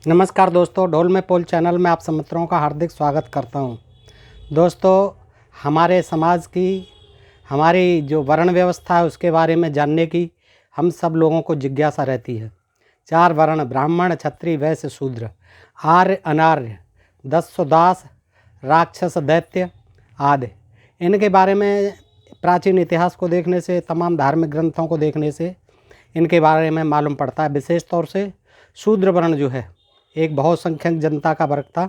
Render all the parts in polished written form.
नमस्कार दोस्तों, ढोल में पोल चैनल में आप सब मित्रों का हार्दिक स्वागत करता हूं। दोस्तों, हमारे समाज की हमारी जो वर्ण व्यवस्था है उसके बारे में जानने की हम सब लोगों को जिज्ञासा रहती है। 4 वर्ण ब्राह्मण, क्षत्रिय, वैश्य, शूद्र, आर्य, अनार्य, दस्यु, दास, राक्षस, दैत्य आदि। इनके बारे में प्राचीन इतिहास को देखने से, तमाम धार्मिक ग्रंथों को देखने से इनके बारे में मालूम पड़ता है। विशेष तौर से शूद्र वर्ण जो है एक बहुसंख्यक जनता का वर्ग था।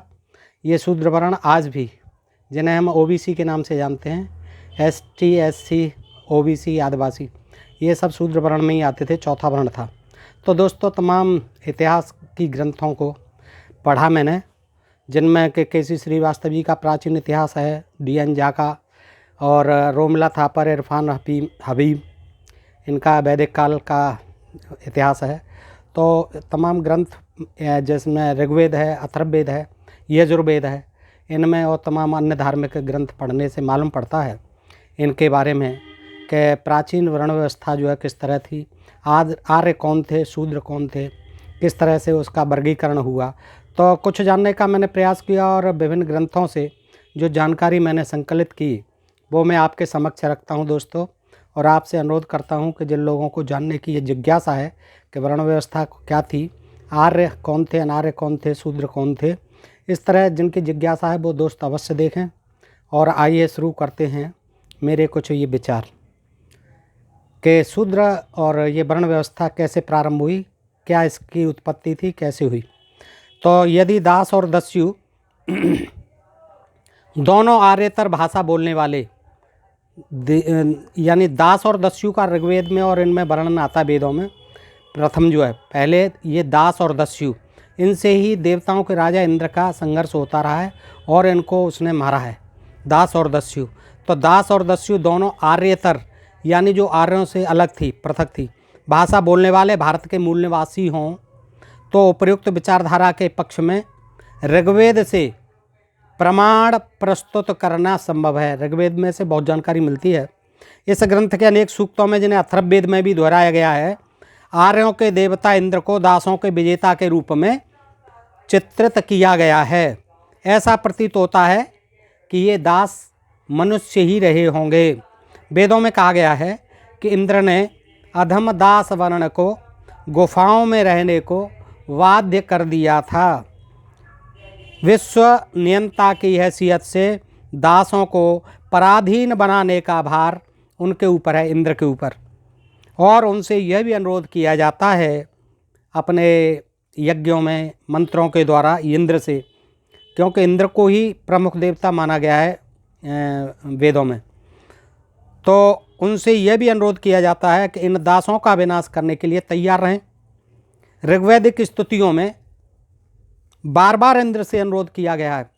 ये शूद्र वर्ण आज भी, जिन्हें हम ओबीसी के नाम से जानते हैं, एसटी, एससी, ओबीसी, आदिवासी, ये सब शूद्र वर्ण में ही आते थे, चौथा वर्ण था। तो दोस्तों, तमाम इतिहास की ग्रंथों को पढ़ा मैंने, जिनमें के केसी श्रीवास्तव जी का प्राचीन इतिहास है, DN झा का, और रोमिला थापर, इरफान हबीब, इनका वैदिक काल का इतिहास है। तो तमाम ग्रंथ जिसमें ऋग्वेद है, अथर्ववेद है, यजुर्वेद है, इनमें और तमाम अन्य धार्मिक ग्रंथ पढ़ने से मालूम पड़ता है इनके बारे में कि प्राचीन वर्ण व्यवस्था जो है किस तरह थी, आर्य कौन थे, शूद्र कौन थे, किस तरह से उसका वर्गीकरण हुआ। तो कुछ जानने का मैंने प्रयास किया और विभिन्न ग्रंथों से जो जानकारी मैंने संकलित की वो मैं आपके समक्ष रखता हूं दोस्तों। और आपसे अनुरोध करता हूं कि जिन लोगों को जानने की ये जिज्ञासा है कि वर्ण व्यवस्था क्या थी, आर्य कौन थे, अनार्य कौन थे, शूद्र कौन थे, इस तरह जिनकी जिज्ञासा है वो दोस्त अवश्य देखें। और आइए शुरू करते हैं मेरे कुछ ये विचार कि शूद्र और ये वर्ण व्यवस्था कैसे प्रारंभ हुई, क्या इसकी उत्पत्ति थी, कैसे हुई। तो यदि दास और दस्यु दोनों आर्यतर भाषा बोलने वाले, यानी दास और दस्यु का ऋग्वेद में और इनमें वर्णन आता है वेदों में। प्रथम जो है, पहले ये दास और दस्यु, इनसे ही देवताओं के राजा इंद्र का संघर्ष होता रहा है और इनको उसने मारा है, दास और दस्यु। तो दास और दस्यु दोनों आर्यतर, यानी जो आर्यों से अलग थी, पृथक थी, भाषा बोलने वाले भारत के मूल निवासी हों तो उपयुक्त विचारधारा के पक्ष में ऋग्वेद से प्रमाण प्रस्तुत करना संभव है। ऋग्वेद में से बहुत जानकारी मिलती है। इस ग्रंथ के अनेक सूक्तों में, जिन्हें अथर्ववेद में भी दोहराया गया है, आर्यों के देवता इंद्र को दासों के विजेता के रूप में चित्रित किया गया है। ऐसा प्रतीत होता है कि ये दास मनुष्य ही रहे होंगे। वेदों में कहा गया है कि इंद्र ने अधम दास वर्ण को गुफाओं में रहने को बाध्य कर दिया था। विश्व नियंता की हैसियत से दासों को पराधीन बनाने का भार उनके ऊपर है, इंद्र के ऊपर। और उनसे यह भी अनुरोध किया जाता है अपने यज्ञों में मंत्रों के द्वारा इंद्र से, क्योंकि इंद्र को ही प्रमुख देवता माना गया है वेदों में। तो उनसे यह भी अनुरोध किया जाता है कि इन दासों का विनाश करने के लिए तैयार रहें। ऋग्वैदिक स्तुतियों में बार बार इंद्र से अनुरोध किया गया है,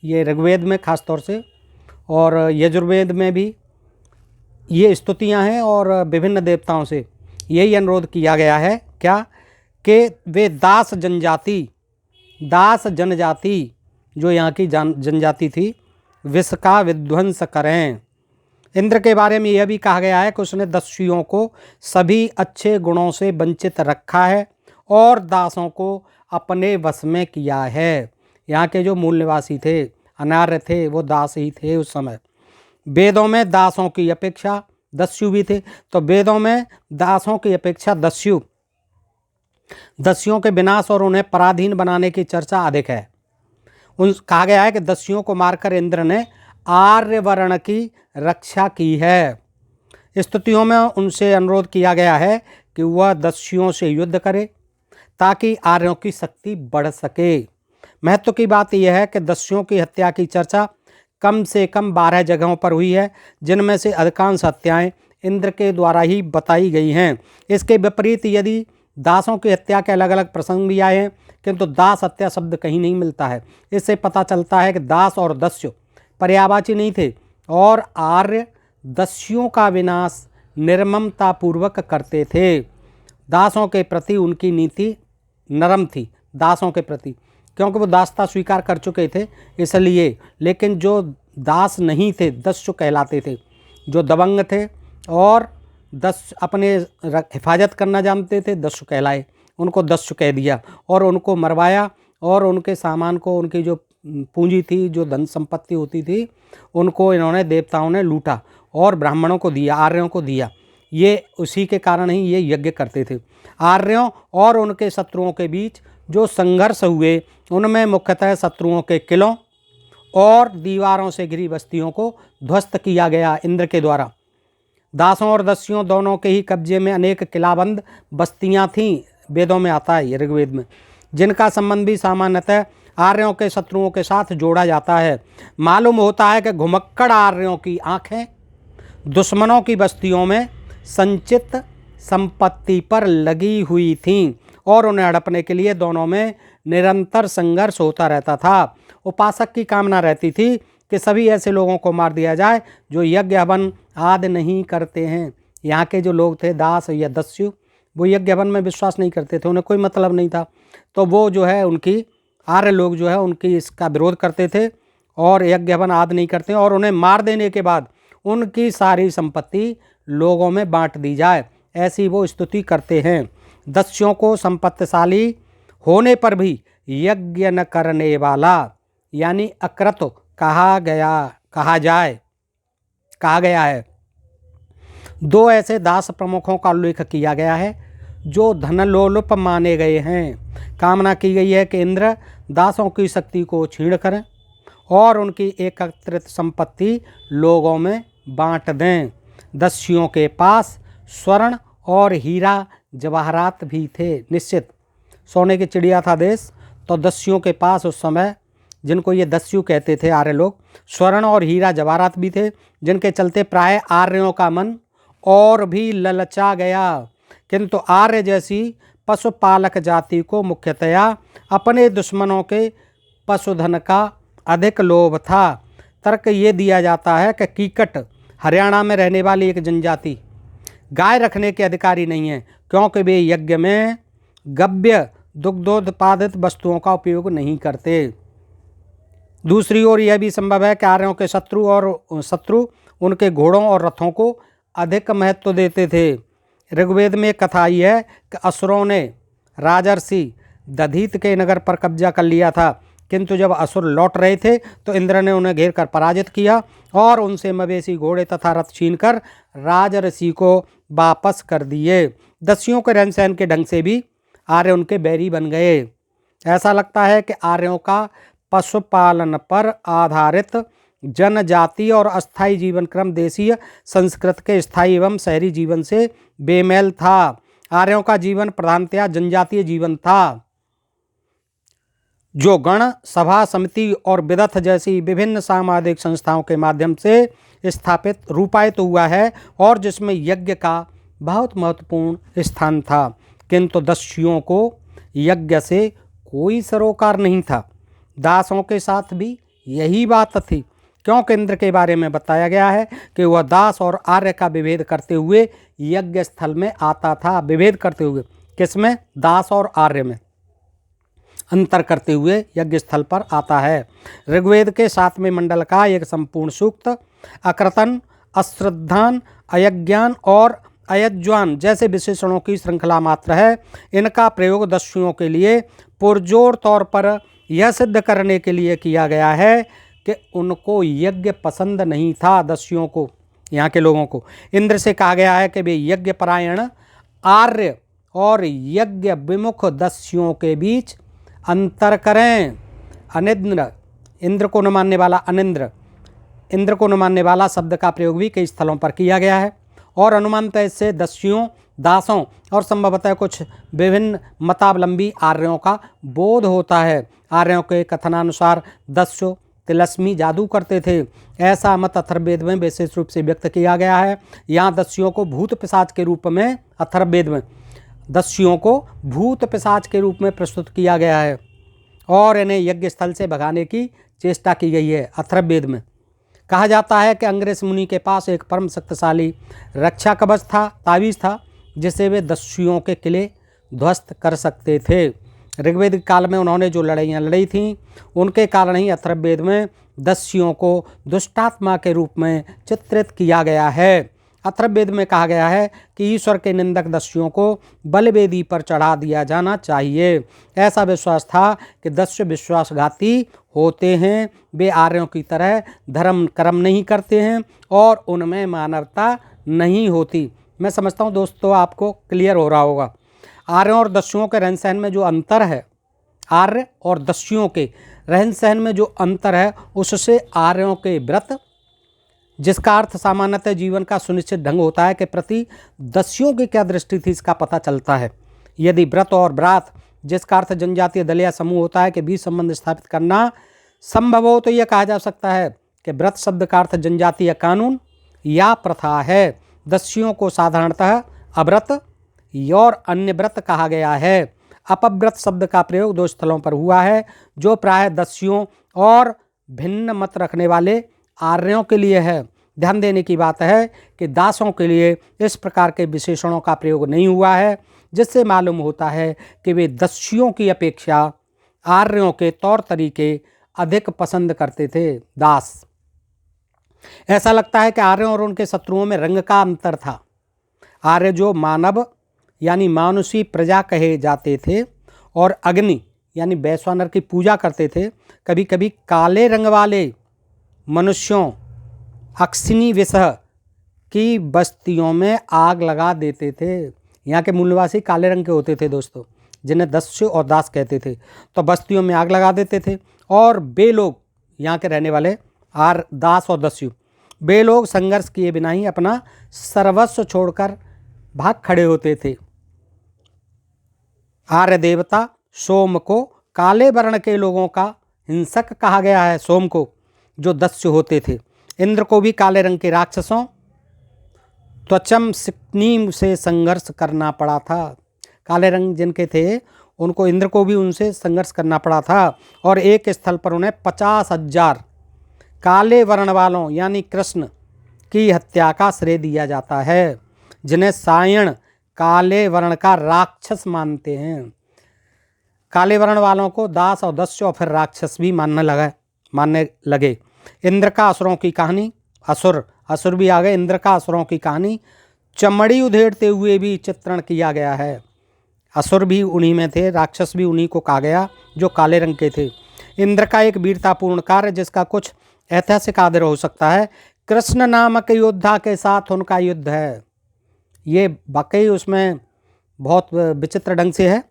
ये ऋग्वेद में खास तौर से, और यजुर्वेद में भी ये स्तुतियां हैं। और विभिन्न देवताओं से यही अनुरोध किया गया है क्या, कि वे दास जनजाति जो यहाँ की जनजाति थी, विश्व का विध्वंस करें। इंद्र के बारे में यह भी कहा गया है कि उसने दस्युओं को सभी अच्छे गुणों से वंचित रखा है और दासों को अपने वश में किया है। यहाँ के जो मूल निवासी थे, अनार्य थे, वो दास ही थे उस समय। वेदों में दासों की अपेक्षा दस्यु भी थे, तो वेदों में दासों की अपेक्षा दस्युओं के विनाश और उन्हें पराधीन बनाने की चर्चा अधिक है। कहा गया है कि दस्युओं को मारकर इंद्र ने आर्य वर्ण की रक्षा की है। स्तुतियों में उनसे अनुरोध किया गया है कि वह दस्युओं से युद्ध करे ताकि आर्यों की शक्ति बढ़ सके। महत्व की बात यह है कि दस्युओं की हत्या की चर्चा कम से कम 12 जगहों पर हुई है, जिनमें से अधिकांश हत्याएं इंद्र के द्वारा ही बताई गई हैं। इसके विपरीत यदि दासों की हत्या के अलग अलग प्रसंग भी आए हैं, किंतु दास हत्या शब्द कहीं नहीं मिलता है। इससे पता चलता है कि दास और दस्यु पर्यायवाची नहीं थे और आर्य दस्युओं का विनाश निर्ममतापूर्वक करते थे। दासों के प्रति उनकी नीति नरम थी, दासों के प्रति, क्योंकि वो दासता स्वीकार कर चुके थे इसलिए। लेकिन जो दास नहीं थे, दस्यु कहलाते थे, जो दबंग थे और अपने हिफाजत करना जानते थे, दस्यु कहलाए। उनको दस्यु कह दिया और उनको मरवाया और उनके सामान को, उनकी जो पूंजी थी, जो धन संपत्ति होती थी, उनको इन्होंने देवताओं ने लूटा और ब्राह्मणों को दिया, आर्यों को दिया। ये उसी के कारण ही ये यज्ञ करते थे। आर्यों और उनके शत्रुओं के बीच जो संघर्ष हुए उनमें मुख्यतः शत्रुओं के किलों और दीवारों से घिरी बस्तियों को ध्वस्त किया गया इंद्र के द्वारा। दासों और दस्युओं दोनों के ही कब्जे में अनेक किलाबंद बस्तियां थीं, वेदों में आता है, ऋग्वेद में, जिनका संबंध भी सामान्यतः आर्यों के शत्रुओं के साथ जोड़ा जाता है। मालूम होता है कि घुमक्कड़ आर्यों की आंखें दुश्मनों की बस्तियों में संचित संपत्ति पर लगी हुई थीं और उन्हें हड़पने के लिए दोनों में निरंतर संघर्ष होता रहता था। उपासक की कामना रहती थी कि सभी ऐसे लोगों को मार दिया जाए जो यज्ञ हवन आदि नहीं करते हैं। यहाँ के जो लोग थे, दास या दस्यु, वो यज्ञ हवन में विश्वास नहीं करते थे, उन्हें कोई मतलब नहीं था। तो वो जो है उनकी आर्य लोग जो है उनकी इसका विरोध करते थे और यज्ञ हवन आदि नहीं करते, और उन्हें मार देने के बाद उनकी सारी संपत्ति लोगों में बांट दी जाए, ऐसी वो स्तुति करते हैं। दस्युओं को संपत्तिशाली होने पर भी यज्ञ न करने वाला यानी अकृत कहा गया है। दो ऐसे दास प्रमुखों का उल्लेख किया गया है जो धनलोलुप माने गए हैं। कामना की गई है कि इंद्र दासों की शक्ति को छीण करें और उनकी एकत्रित संपत्ति लोगों में बांट दें। दस्युओं के पास स्वर्ण और हीरा जवाहरात भी थे। निश्चित सोने की चिड़िया था देश, तो दस्युओं के पास उस समय, जिनको ये दस्यु कहते थे आर्य लोग, स्वर्ण और हीरा जवाहरात भी थे, जिनके चलते प्राय आर्यों का मन और भी ललचा गया। किंतु आर्य जैसी पशुपालक जाति को मुख्यतया अपने दुश्मनों के पशुधन का अधिक लोभ था। तर्क ये दिया जाता है कि कीकट हरियाणा में रहने वाली एक जनजाति गाय रखने के अधिकारी नहीं है, क्योंकि वे यज्ञ में गव्य दुग्धोत्पादित वस्तुओं का उपयोग नहीं करते। दूसरी ओर यह भी संभव है कि आर्यों के शत्रु उनके घोड़ों और रथों को अधिक महत्व देते थे। ऋग्वेद में एक कथा आई है कि असुरों ने राजर्षि दधीत के नगर पर कब्जा कर लिया था, किंतु जब असुर लौट रहे थे तो इंद्र ने उन्हें घेर कर पराजित किया और उनसे मवेशी, घोड़े तथा रथ छीनकर राजर्षि को वापस कर दिए। दस्युओं के रहन सहन के ढंग से भी आर्य उनके बैरी बन गए। ऐसा लगता है कि आर्यों का पशुपालन पर आधारित जनजाति और अस्थायी जीवन क्रम देशीय संस्कृत के स्थायी एवं शहरी जीवन से बेमेल था। आर्यों का जीवन प्रधानतया जनजातीय जीवन था, जो गण, सभा, समिति और विदथ जैसी विभिन्न सामाजिक संस्थाओं के माध्यम से स्थापित रूपायित हुआ है और जिसमें यज्ञ का बहुत महत्वपूर्ण स्थान था। किंतु दस्युओं को यज्ञ से कोई सरोकार नहीं था। दासों के साथ भी यही बात थी, क्योंकि इंद्र के बारे में बताया गया है कि वह दास और आर्य का विभेद करते हुए यज्ञ स्थल में आता था। विभेद करते हुए किसमें? दास और आर्य में अंतर करते हुए यज्ञ स्थल पर आता है। ऋग्वेद के 7वें मंडल का एक संपूर्ण सूक्त अकृतन, अश्रद्धान, अयज्ञान और अयज्वान जैसे विशेषणों की श्रृंखला मात्र है। इनका प्रयोग दस्युओं के लिए पुरजोर तौर पर यह सिद्ध करने के लिए किया गया है कि उनको यज्ञ पसंद नहीं था। दस्युओं को, यहाँ के लोगों को इंद्र से कहा गया है कि वे यज्ञ परायण आर्य और यज्ञ विमुख दस्युओं के बीच अंतर करें। अनिंद्र, इंद्र को न मानने वाला अनिंद्र, इंद्र को न मानने वाला शब्द का प्रयोग भी कई स्थलों पर किया गया है और अनुमानतः इससे दस्युओं, दासों और संभवतः कुछ विभिन्न मतावलंबी आर्यों का बोध होता है। आर्यों के कथनानुसार दस्यु तिलस्मी जादू करते थे। ऐसा मत अथर्ववेद में विशेष रूप से व्यक्त किया गया है। यहाँ दस्युओं को भूत पिशाच के रूप में, अथर्ववेद में दस्युओं को भूत पिशाच के रूप में प्रस्तुत किया गया है और इन्हें यज्ञ स्थल से भगाने की चेष्टा की गई है। अथर्ववेद में कहा जाता है कि अंग्रेज मुनि के पास एक परम शक्तिशाली रक्षा कवच था, तावीज़ था, जिसे वे दस्युओं के किले ध्वस्त कर सकते थे। ऋग्वेद काल में उन्होंने जो लड़ाइयाँ लड़ी थीं, उनके कारण ही अथर्ववेद में दस्युओं को दुष्टात्मा के रूप में चित्रित किया गया है। अथर्ववेद में कहा गया है कि ईश्वर के निंदक दस्युओं को बलवेदी पर चढ़ा दिया जाना चाहिए। ऐसा विश्वास था कि दस्यु विश्वासघाती होते हैं, वे आर्यों की तरह धर्म कर्म नहीं करते हैं और उनमें मानवता नहीं होती। मैं समझता हूँ दोस्तों आपको क्लियर हो रहा होगा। आर्यों और दस्युओं के रहन सहन में जो अंतर है, आर्य और दस्युओं के रहन सहन में जो अंतर है, उससे आर्यों के व्रत, जिसका अर्थ सामान्यतः जीवन का सुनिश्चित ढंग होता है, के प्रति दस्युओं की क्या दृष्टि थी इसका पता चलता है। यदि व्रत और व्रात, जिसका अर्थ जनजातीय दल या समूह होता है, के बीच संबंध स्थापित करना संभव हो तो यह कहा जा सकता है कि व्रत शब्द का अर्थ जनजातीय कानून या प्रथा है। दस्युओं को साधारणतः अव्रत और अन्य व्रत कहा गया है। अपव्रत शब्द का प्रयोग दो स्थलों पर हुआ है, जो प्रायः दस्युओं और भिन्न मत रखने वाले आर्यों के लिए है। ध्यान देने की बात है कि दासों के लिए इस प्रकार के विशेषणों का प्रयोग नहीं हुआ है, जिससे मालूम होता है कि वे दस्युओं की अपेक्षा आर्यों के तौर तरीके अधिक पसंद करते थे। दास, ऐसा लगता है कि आर्यों और उनके शत्रुओं में रंग का अंतर था। आर्य जो मानव यानी मानुषी प्रजा कहे जाते थे और अग्नि यानी वैश्वानर की पूजा करते थे, कभी कभी काले रंग वाले मनुष्यों अक्सिनी विषह की बस्तियों में आग लगा देते थे। यहाँ के मूलवासी काले रंग के होते थे दोस्तों, जिन्हें दस्यु और दास कहते थे। तो बस्तियों में आग लगा देते थे और वे लोग, यहाँ के रहने वाले दास और दस्यु, वे लोग संघर्ष किए बिना ही अपना सर्वस्व छोड़कर भाग खड़े होते थे। आर्य देवता सोम को काले वर्ण के लोगों का हिंसक कहा गया है, सोम को, जो दस्यु होते थे। इंद्र को भी काले रंग के राक्षसों त्वचम सिक्नीम से संघर्ष करना पड़ा था। काले रंग जिनके थे उनको, इंद्र को भी उनसे संघर्ष करना पड़ा था और एक स्थल पर उन्हें 50,000 काले वर्ण वालों यानी कृष्ण की हत्या का श्रेय दिया जाता है, जिन्हें सायण काले वर्ण का राक्षस मानते हैं। काले वर्ण वालों को दास और दस्यु और फिर राक्षस भी मानने लगे। इंद्र का असुरों की कहानी, असुर भी आ गए। इंद्र का असुरों की कहानी चमड़ी उधेड़ते हुए भी चित्रण किया गया है। असुर भी उन्हीं में थे, राक्षस भी उन्हीं को कहा गया जो काले रंग के थे। इंद्र का एक वीरतापूर्ण कार्य, जिसका कुछ ऐतिहासिक आदर हो सकता है, कृष्ण नामक योद्धा के साथ उनका युद्ध है। ये वाकई उसमें बहुत विचित्र ढंग से है।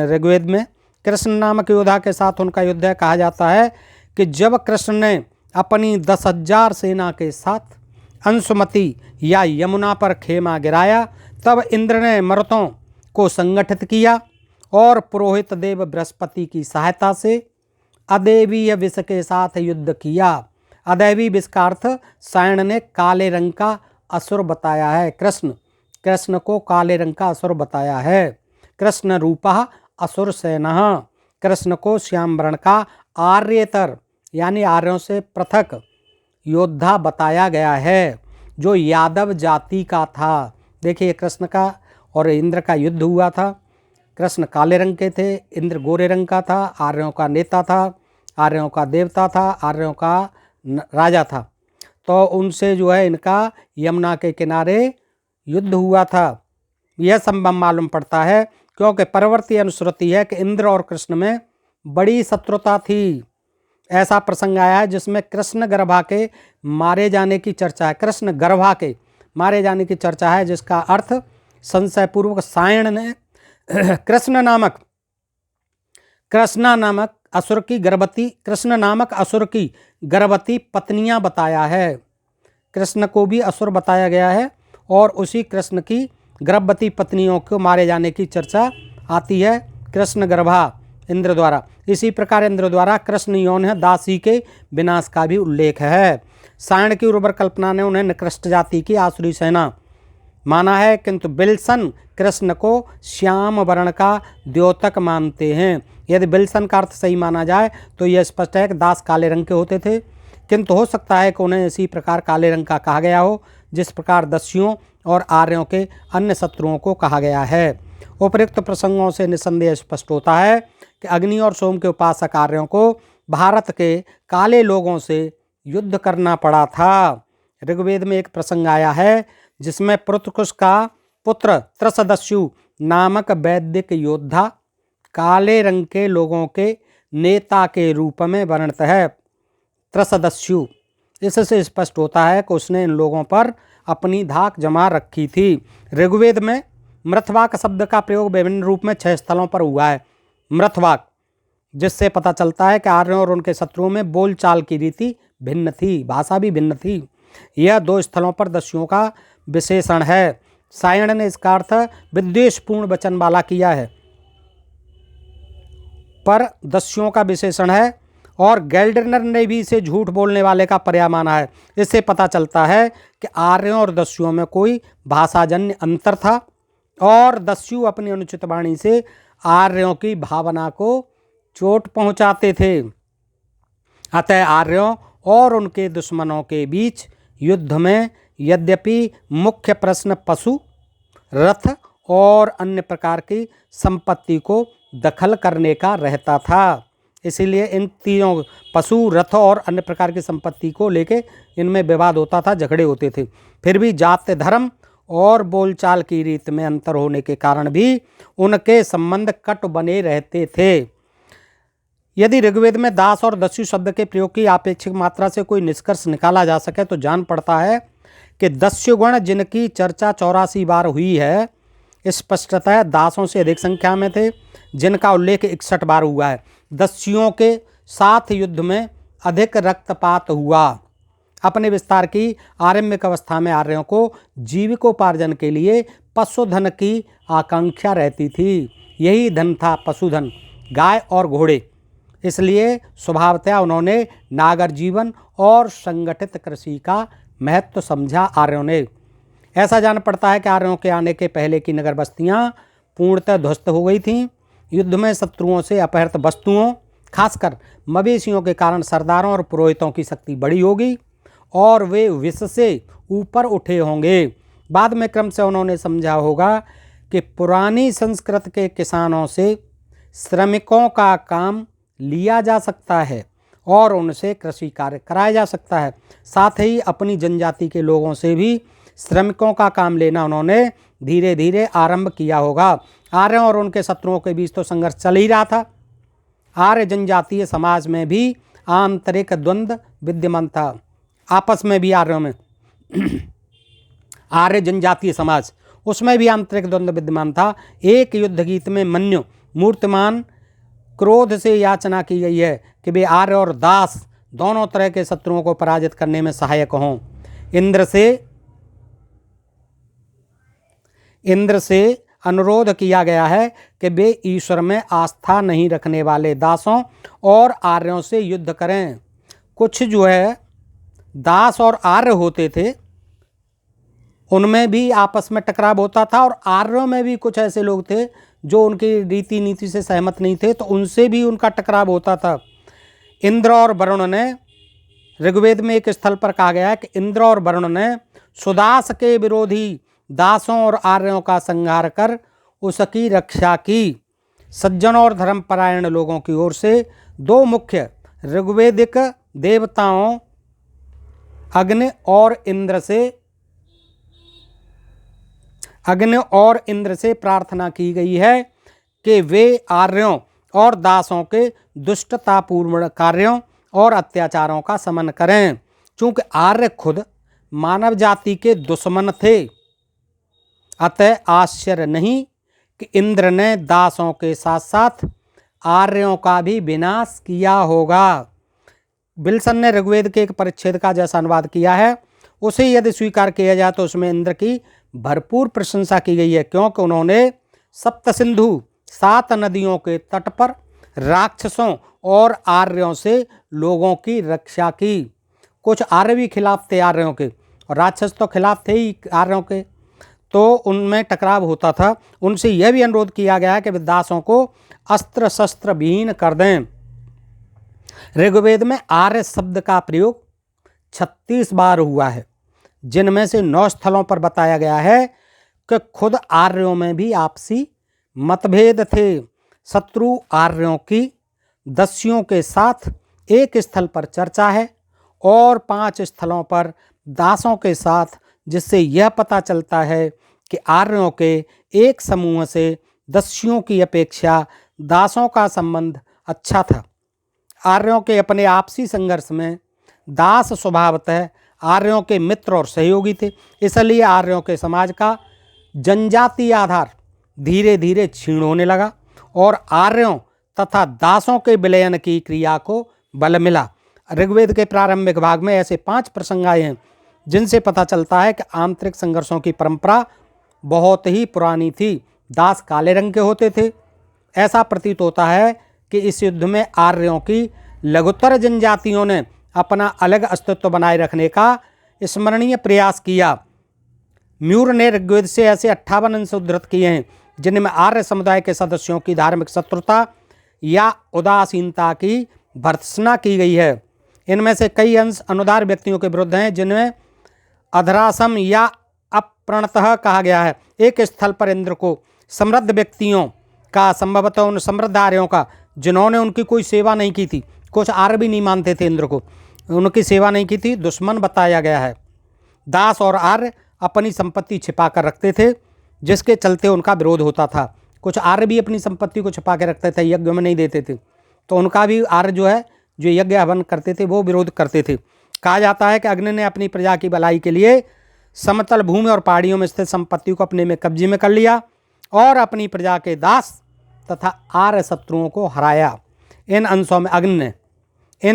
ऋग्वेद में कृष्ण नामक योद्धा के साथ उनका युद्ध है। कहा जाता है कि जब कृष्ण ने अपनी 10,000 सेना के साथ अंशुमती या यमुना पर खेमा गिराया, तब इंद्र ने मरुतों को संगठित किया और पुरोहित देव बृहस्पति की सहायता से अदेवीय विष के साथ युद्ध किया। अदैवी विष का अर्थ सायण ने काले रंग का असुर बताया है। कृष्ण को काले रंग का असुर बताया है। कृष्ण रूपः असुर सेनः, कृष्ण को श्याम वर्ण का आर्येतर यानी आर्यों से पृथक योद्धा बताया गया है, जो यादव जाति का था। देखिए, कृष्ण का और इंद्र का युद्ध हुआ था। कृष्ण काले रंग के थे, इंद्र गोरे रंग का था, आर्यों का नेता था, आर्यों का देवता था, आर्यों का राजा था। तो उनसे जो है इनका यमुना के किनारे युद्ध हुआ था। यह संभव मालूम पड़ता है क्योंकि परवर्ती अनुश्रुति है कि इंद्र और कृष्ण में बड़ी शत्रुता थी। ऐसा प्रसंग आया है जिसमें कृष्ण गर्भा के मारे जाने की चर्चा है। कृष्ण गर्भा के मारे जाने की चर्चा है, जिसका अर्थ संशयपूर्वक सायण ने कृष्ण नामक असुर की गर्भवती पत्नियां बताया है। कृष्ण को भी असुर बताया गया है और उसी कृष्ण की गर्भवती पत्नियों को मारे जाने की चर्चा आती है कृष्ण गर्भा इंद्र द्वारा। इसी प्रकार इंद्र द्वारा कृष्ण यौन है दासी के विनाश का भी उल्लेख है। सायण की उर्वर कल्पना ने उन्हें निकृष्ट जाति की आसुरी सेना माना है, किंतु बिल्सन कृष्ण को श्याम वर्ण का द्योतक मानते हैं। यदि बिल्सन का अर्थ सही माना जाए तो यह स्पष्ट है कि दास काले रंग के होते थे, किंतु हो सकता है कि उन्हें इसी प्रकार काले रंग का कहा गया हो जिस प्रकार दस्युओं और आर्यों के अन्य शत्रुओं को कहा गया है। उपयुक्त प्रसंगों से निसंदेह स्पष्ट होता है कि अग्नि और सोम के उपासक आर्यों को भारत के काले लोगों से युद्ध करना पड़ा था। ऋग्वेद में एक प्रसंग आया है जिसमें पुरुतकुश का पुत्र त्रसदस्यु नामक वैदिक योद्धा काले रंग के लोगों के नेता के रूप में वर्णित है। त्रसदस्यु, इससे स्पष्ट होता है कि उसने इन लोगों पर अपनी धाक जमा रखी थी। ऋग्वेद में मृथवाक शब्द का प्रयोग विभिन्न रूप में 6 स्थलों पर हुआ है। मृथवाक, जिससे पता चलता है कि आर्यों और उनके शत्रुओं में बोलचाल की रीति भिन्न थी, भाषा भी भिन्न थी। यह 2 स्थलों पर दस्युओं का विशेषण है। सायण ने इसका अर्थ विद्वेषपूर्ण वचन वाला किया है, पर दस्युओं का विशेषण है, और गैल्डनर ने भी इसे झूठ बोलने वाले का पर्याय माना है। इससे पता चलता है कि आर्यों और दस्युओं में कोई भाषाजन्य अंतर था और दस्यु अपनी अनुचित वाणी से आर्यों की भावना को चोट पहुंचाते थे। अतः आर्यों और उनके दुश्मनों के बीच युद्ध में यद्यपि मुख्य प्रश्न पशु, रथ और अन्य प्रकार की संपत्ति को दखल करने का रहता था, इसीलिए इन तीनों पशु, रथ और अन्य प्रकार की संपत्ति को लेके इनमें विवाद होता था, झगड़े होते थे। फिर भी जाति, धर्म और बोलचाल की रीत में अंतर होने के कारण भी उनके संबंध कट बने रहते थे। यदि ऋग्वेद में दास और दस्यु शब्द के प्रयोग की आपेक्षिक मात्रा से कोई निष्कर्ष निकाला जा सके तो जान पड़ता है कि दस्युगण जिनकी चर्चा 84 बार हुई है, स्पष्टतः दासों से अधिक संख्या में थे, जिनका उल्लेख 61 बार हुआ है। दस्युओं के साथ युद्ध में अधिक रक्तपात हुआ। अपने विस्तार की आरंभिक अवस्था में आर्यों को जीविकोपार्जन के लिए पशुधन की आकांक्षा रहती थी। यही धन था पशुधन, गाय और घोड़े। इसलिए स्वभावतः उन्होंने नागर जीवन और संगठित कृषि का महत्व समझा आर्यों ने। ऐसा जान पड़ता है कि आर्यों के आने के पहले की नगर बस्तियां पूर्णतः ध्वस्त हो गई थीं। युद्ध में शत्रुओं से अपहृत वस्तुओं, खासकर मवेशियों के कारण सरदारों और पुरोहितों की शक्ति बड़ी होगी और वे विष से ऊपर उठे होंगे। बाद में क्रम से उन्होंने समझा होगा कि पुरानी संस्कृत के किसानों से श्रमिकों का काम लिया जा सकता है और उनसे कृषि कार्य कराया जा सकता है। साथ ही अपनी जनजाति के लोगों से भी श्रमिकों का काम लेना उन्होंने धीरे धीरे आरंभ किया होगा। आर्यों और उनके शत्रुओं के बीच तो संघर्ष चल ही रहा था। आर्य जनजातीय समाज में भी आंतरिक द्वंद्व विद्यमान था। आपस में भी आर्यों में आर्य जनजातीय समाज, उसमें भी आंतरिक द्वंद्व विद्यमान था। एक युद्ध गीत में मन्यु मूर्तिमान क्रोध से याचना की गई है कि वे आर्य और दास दोनों तरह के शत्रुओं को पराजित करने में सहायक हों। इंद्र से अनुरोध किया गया है कि वे ईश्वर में आस्था नहीं रखने वाले दासों और आर्यों से युद्ध करें। कुछ जो है दास और आर्य होते थे, उनमें भी आपस में टकराव होता था, और आर्यों में भी कुछ ऐसे लोग थे जो उनकी रीति नीति से सहमत नहीं थे, तो उनसे भी उनका टकराव होता था। इंद्र और वरुण ने, ऋग्वेद में एक स्थल पर कहा गया है कि इंद्र और वरुण ने सुदास के विरोधी दासों और आर्यों का संहार कर उसकी रक्षा की। सज्जनों और धर्मपरायण लोगों की ओर से 2 मुख्य ऋग्वेदिक देवताओं अग्नि और इंद्र से प्रार्थना की गई है कि वे आर्यों और दासों के दुष्टतापूर्ण कार्यों और अत्याचारों का शमन करें। चूंकि आर्य खुद मानव जाति के दुश्मन थे, अतः आश्चर्य नहीं कि इंद्र ने दासों के साथ साथ आर्यों का भी विनाश किया होगा। विल्सन ने ऋग्वेद के एक परिच्छेद का जैसा अनुवाद किया है, उसे यदि स्वीकार किया जाए तो उसमें इंद्र की भरपूर प्रशंसा की गई है, क्योंकि उन्होंने सप्त सिंधु 7 नदियों के तट पर राक्षसों और आर्यों से लोगों की रक्षा की। कुछ आर्य भी खिलाफ थे आर्यों के, और राक्षस तो खिलाफ थे ही आर्यों के, तो उनमें टकराव होता था। उनसे यह भी अनुरोध किया गया कि वे दासों को अस्त्र शस्त्र विहीन कर दें। ऋग्वेद में आर्य शब्द का प्रयोग 36 बार हुआ है, जिनमें से 9 स्थलों पर बताया गया है कि खुद आर्यों में भी आपसी मतभेद थे। शत्रु आर्यों की दस्युओं के साथ एक स्थल पर चर्चा है और 5 स्थलों पर दासों के साथ जिससे यह पता चलता है कि आर्यों के एक समूह से दस्युओं की अपेक्षा दासों का संबंध अच्छा था। आर्यों के अपने आपसी संघर्ष में दास स्वभावतः आर्यों के मित्र और सहयोगी थे, इसलिए आर्यों के समाज का जनजातीय आधार धीरे धीरे क्षीण होने लगा और आर्यों तथा दासों के विलयन की क्रिया को बल मिला। ऋग्वेद के प्रारंभिक भाग में ऐसे 5 प्रसंग आए हैं जिनसे पता चलता है कि आंतरिक संघर्षों की परंपरा बहुत ही पुरानी थी। दास काले रंग के होते थे। ऐसा प्रतीत होता है कि इस युद्ध में आर्यों की लघुतर जनजातियों ने अपना अलग अस्तित्व बनाए रखने का स्मरणीय प्रयास किया। म्यूर ने ऋग्वेद से ऐसे 58 अंश उद्धृत किए हैं जिनमें आर्य समुदाय के सदस्यों की धार्मिक शत्रुता या उदासीनता की भर्त्सना की गई है। इनमें से कई अंश अनुदार व्यक्तियों के विरुद्ध हैं जिनमें अधरासम या अप्रणतः कहा गया है। एक स्थल पर इंद्र को समृद्ध व्यक्तियों का, संभवतः उन समृद्ध आर्यों का जिन्होंने उनकी कोई सेवा नहीं की थी, कुछ आर्य भी नहीं मानते थे इंद्र को, उनकी सेवा नहीं की थी, दुश्मन बताया गया है। दास और आर्य अपनी संपत्ति छिपा कर रखते थे जिसके चलते उनका विरोध होता था। कुछ आर्य भी अपनी संपत्ति को छिपा के रखते थे, यज्ञ में नहीं देते थे, तो उनका भी आर्य जो है जो यज्ञ हवन करते थे वो विरोध करते थे। कहा जाता है कि अग्नि ने अपनी प्रजा की भलाई के लिए समतल भूमि और पहाड़ियों में स्थित संपत्ति को अपने में कब्जे में कर लिया और अपनी प्रजा के दास तथा आर्य शत्रुओं को हराया। इन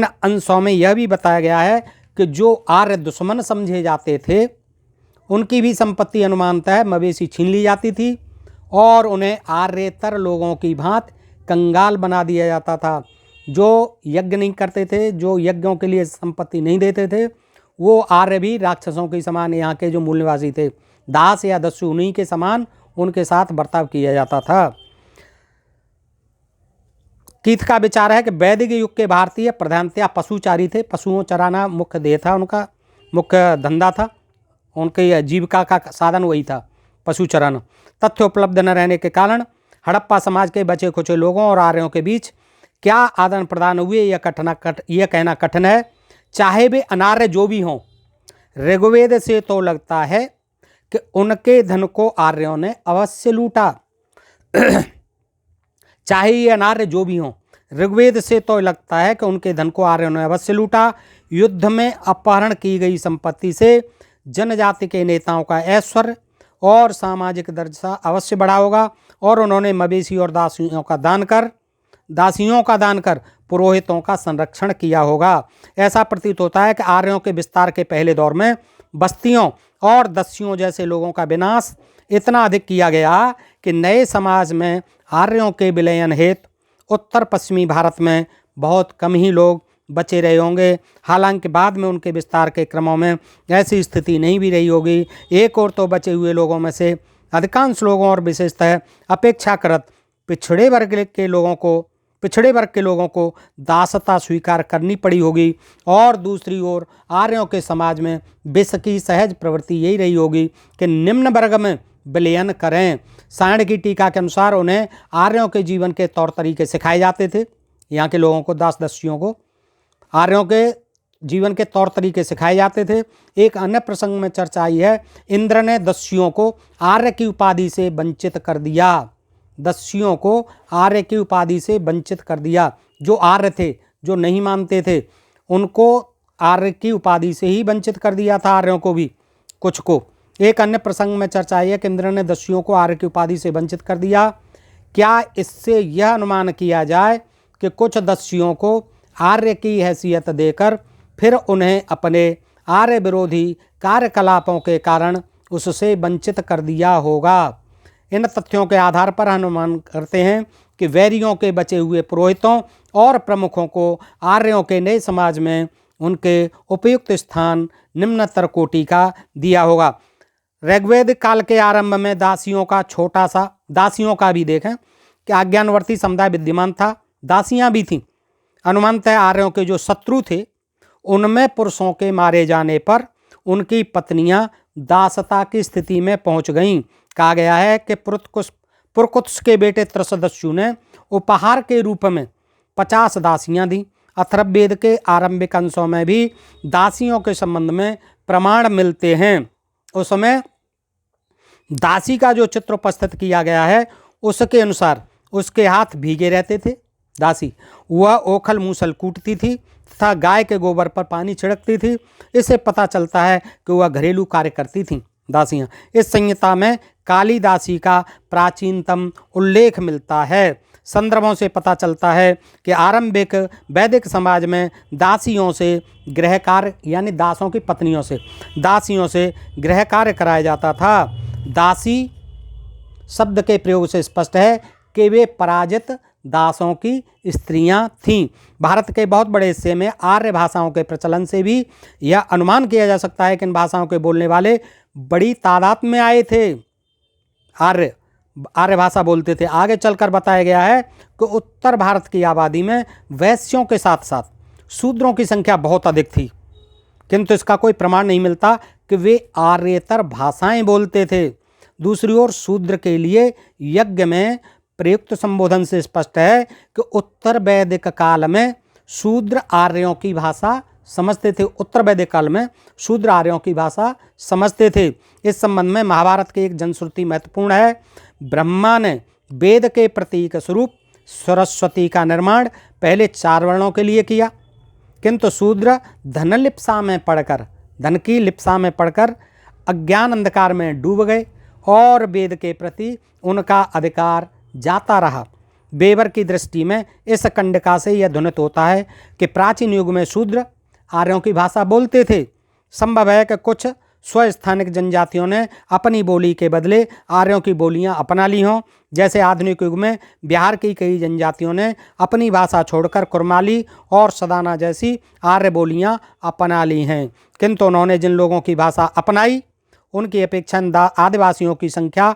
अंशों में यह भी बताया गया है कि जो आर्य दुश्मन समझे जाते थे उनकी भी संपत्ति अनुमानतः मवेशी छीन ली जाती थी और उन्हें आर्यतर लोगों की भांति कंगाल बना दिया जाता था। जो यज्ञ नहीं करते थे, जो यज्ञों के लिए संपत्ति नहीं देते थे, वो आर्य भी राक्षसों के समान यहाँ के जो मूल निवासी थे, दास या दस्यु, उन्हीं के समान उनके साथ बर्ताव किया जाता था। कीथ का विचार है कि वैदिक युग के भारतीय प्रधानतया पशुचारी थे। पशुओं चराना मुख्य देह था, उनका मुख्य धंधा था, उनके जीविका का साधन वही था, पशु चराना। तथ्य उपलब्ध न रहने के कारण हड़प्पा समाज के बचे खुचे लोगों और आर्यों के बीच क्या आदान प्रदान हुए यह कहना कठिन है। चाहे वे अनार्य जो भी हों, ऋग्वेद से तो लगता है कि उनके धन को आर्यों ने अवश्य लूटा। चाहे ये अनार्य जो भी हों, ऋग्वेद से तो लगता है कि उनके धन को आर्यों ने अवश्य लूटा। युद्ध में अपहरण की गई संपत्ति से जनजाति के नेताओं का ऐश्वर्य और सामाजिक दर्जा अवश्य बढ़ा होगा और उन्होंने मवेशी और दासियों का दान कर पुरोहितों का संरक्षण किया होगा। ऐसा प्रतीत होता है कि आर्यों के विस्तार के पहले दौर में बस्तियों और दस्युओं जैसे लोगों का विनाश इतना अधिक किया गया कि नए समाज में आर्यों के विलयन हेतु उत्तर पश्चिमी भारत में बहुत कम ही लोग बचे रहे होंगे। हालांकि बाद में उनके विस्तार के क्रमों में ऐसी स्थिति नहीं भी रही होगी। एक और तो बचे हुए लोगों में से अधिकांश लोगों और विशेषतः अपेक्षाकृत पिछड़े वर्ग के लोगों को दासता स्वीकार करनी पड़ी होगी और दूसरी ओर आर्यों के समाज में विष की सहज प्रवृत्ति यही रही होगी कि निम्न वर्ग में विलयन करें। सायण की टीका के अनुसार उन्हें आर्यों के जीवन के तौर तरीके सिखाए जाते थे। यहाँ के लोगों को, दास दस्युओं को, आर्यों के जीवन के तौर तरीके सिखाए जाते थे। एक अन्य प्रसंग में चर्चा आई है, इंद्र ने दस्युओं को आर्य की उपाधि से वंचित कर दिया। दस्युओं को आर्य की उपाधि से वंचित कर दिया। जो आर्य थे, जो नहीं मानते थे, उनको आर्य की उपाधि से ही वंचित कर दिया था, आर्यों को भी, कुछ को। एक अन्य प्रसंग में चर्चा आई है कि इंद्र ने दस्युओं को आर्य की उपाधि से वंचित कर दिया। क्या इससे यह अनुमान किया जाए कि कुछ दस्युओं को आर्य की हैसियत देकर फिर उन्हें अपने आर्य विरोधी कार्यकलापों के कारण उससे वंचित कर दिया होगा? इन तथ्यों के आधार पर अनुमान करते हैं कि वैरियों के बचे हुए पुरोहितों और प्रमुखों को आर्यों के नए समाज में उनके उपयुक्त स्थान निम्नतर कोटि का दिया होगा। ऋग्वेद काल के आरंभ में दासियों का भी देखें कि आज्ञानवर्ती समुदाय विद्यमान था, दासियां भी थीं। अनुमानतः आर्यों के जो शत्रु थे उनमें पुरुषों के मारे जाने पर उनकी पत्नियां दासता की स्थिति में पहुंच गईं। कहा गया है कि पुरकुत्स के बेटे त्रसदस्यु ने उपहार के रूप में 50 दासियां दी। अथर्ववेद के आरंभिक अंशों में भी दासियों के संबंध में प्रमाण मिलते हैं। उसमें दासी का जो चित्र उपस्थित किया गया है उसके अनुसार उसके हाथ भीगे रहते थे। दासी वह ओखल मूसल कूटती थी तथा गाय के गोबर पर पानी छिड़कती थी। इससे पता चलता है कि वह घरेलू कार्य करती थीं दासियाँ। इस संहिता में काली दासी का प्राचीनतम उल्लेख मिलता है। संदर्भों से पता चलता है कि आरंभिक वैदिक समाज में दासियों से गृह कार्य यानी दासों की पत्नियों से दासियों से गृह कार्य कराया जाता था। दासी शब्द के प्रयोग से स्पष्ट है कि वे पराजित दासों की स्त्रियां थीं। भारत के बहुत बड़े हिस्से में आर्य भाषाओं के प्रचलन से भी यह अनुमान किया जा सकता है कि इन भाषाओं के बोलने वाले बड़ी तादाद में आए थे। आर्य भाषा बोलते थे। आगे चलकर बताया गया है कि उत्तर भारत की आबादी में वैश्यों के साथ साथ शूद्रों की संख्या बहुत अधिक थी, किंतु इसका कोई प्रमाण नहीं मिलता कि वे आर्येतर भाषाएं बोलते थे। दूसरी ओर शूद्र के लिए यज्ञ में प्रयुक्त संबोधन से स्पष्ट है कि उत्तर वैदिक काल में शूद्र आर्यों की भाषा समझते थे। उत्तर वैदिक काल में शूद्र आर्यों की भाषा समझते थे। इस संबंध में महाभारत की एक जनश्रुति महत्वपूर्ण है। ब्रह्मा ने वेद के प्रतीक स्वरूप सरस्वती का निर्माण पहले 4 वर्णों के लिए किया, किंतु शूद्र धन की लिप्सा में पढ़कर अज्ञान अंधकार में डूब गए और वेद के प्रति उनका अधिकार जाता रहा। बेवर की दृष्टि में इस कंडिका से यह ध्वनित होता है कि प्राचीन युग में शूद्र आर्यों की भाषा बोलते थे। संभव है कि कुछ स्वस्थानिक जनजातियों ने अपनी बोली के बदले आर्यों की बोलियां अपना ली हों। जैसे आधुनिक युग में बिहार की कई जनजातियों ने अपनी भाषा छोड़कर कुरमाली और सदाना जैसी आर्य बोलियां अपना ली हैं, किंतु उन्होंने जिन लोगों की भाषा अपनाई उनकी अपेक्षा आदिवासियों की संख्या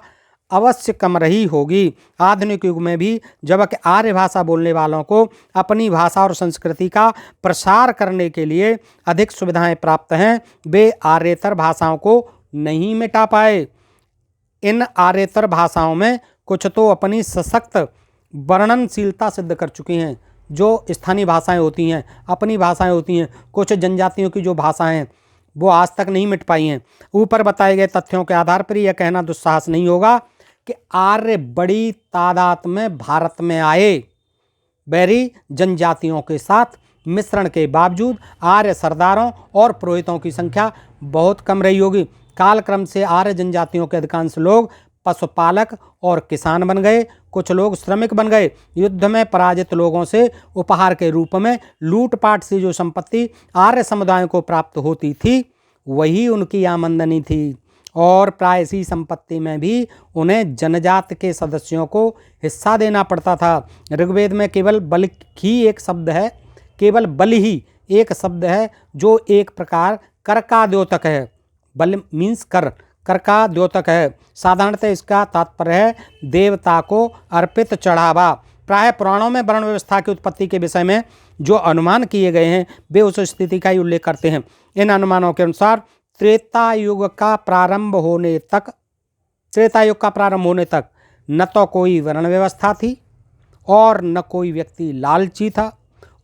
अवश्य कम रही होगी। आधुनिक युग में भी जबकि आर्य भाषा बोलने वालों को अपनी भाषा और संस्कृति का प्रसार करने के लिए अधिक सुविधाएं प्राप्त हैं, वे आर्येतर भाषाओं को नहीं मिटा पाए। इन आर्येतर भाषाओं में कुछ तो अपनी सशक्त वर्णनशीलता सिद्ध कर चुकी हैं। जो स्थानीय भाषाएं होती हैं, अपनी भाषाएं होती हैं, कुछ जनजातियों की जो भाषाएं हैं वो आज तक नहीं मिट पाई हैं। ऊपर बताए गए तथ्यों के आधार पर यह कहना दुस्साहस नहीं होगा कि आर्य बड़ी तादाद में भारत में आए। बैरी जनजातियों के साथ मिश्रण के बावजूद आर्य सरदारों और पुरोहितों की संख्या बहुत कम रही होगी। कालक्रम से आर्य जनजातियों के अधिकांश लोग पशुपालक और किसान बन गए, कुछ लोग श्रमिक बन गए। युद्ध में पराजित लोगों से उपहार के रूप में लूटपाट से जो संपत्ति आर्य समुदायों को प्राप्त होती थी वही उनकी आमदनी थी, और प्राय इसी संपत्ति में भी उन्हें जनजाति के सदस्यों को हिस्सा देना पड़ता था। ऋग्वेद में केवल बल ही एक शब्द है, केवल बल ही एक शब्द है जो एक प्रकार कर का द्योतक है। बल मीन्स कर का द्योतक है। साधारणतः इसका तात्पर्य है देवता को अर्पित चढ़ावा। प्राय पुराणों में वर्ण व्यवस्था की उत्पत्ति के विषय में जो अनुमान किए गए हैं वे उस स्थिति का ही उल्लेख करते हैं। इन अनुमानों के अनुसार त्रेता युग का प्रारंभ होने तक न तो कोई वर्ण व्यवस्था थी और न कोई व्यक्ति लालची था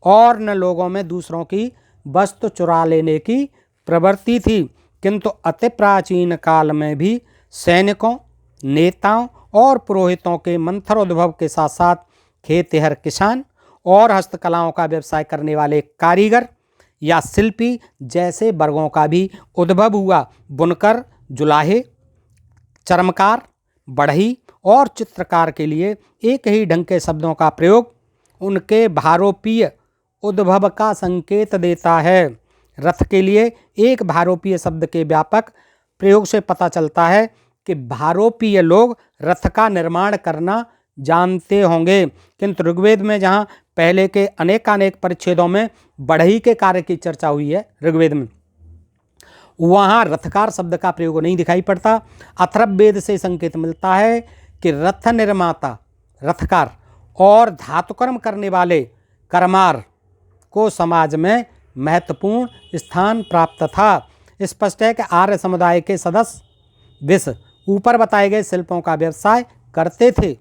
और न लोगों में दूसरों की वस्तु चुरा लेने की प्रवृत्ति थी, किंतु अति प्राचीन काल में भी सैनिकों, नेताओं और पुरोहितों के मंथरोद्भव के साथ साथ खेतिहर किसान और हस्तकलाओं का व्यवसाय करने वाले कारीगर या शिल्पी जैसे वर्गों का भी उद्भव हुआ। बुनकर, जुलाहे, चर्मकार, बढ़ई और चित्रकार के लिए एक ही ढंग के शब्दों का प्रयोग उनके भारोपीय उद्भव का संकेत देता है। रथ के लिए एक भारोपीय शब्द के व्यापक प्रयोग से पता चलता है कि भारोपीय लोग रथ का निर्माण करना जानते होंगे, किंतु ऋग्वेद में जहाँ पहले के अनेकानेक परिच्छेदों में बढ़ई के कार्य की चर्चा हुई है ऋग्वेद में, वहाँ रथकार शब्द का प्रयोग नहीं दिखाई पड़ता। अथर्ववेद से संकेत मिलता है कि रथ निर्माता, रथकार और धातुकर्म करने वाले कर्मार को समाज में महत्वपूर्ण स्थान प्राप्त था। स्पष्ट है कि आर्य समुदाय के सदस्य विष ऊपर बताए गए शिल्पों का व्यवसाय करते थे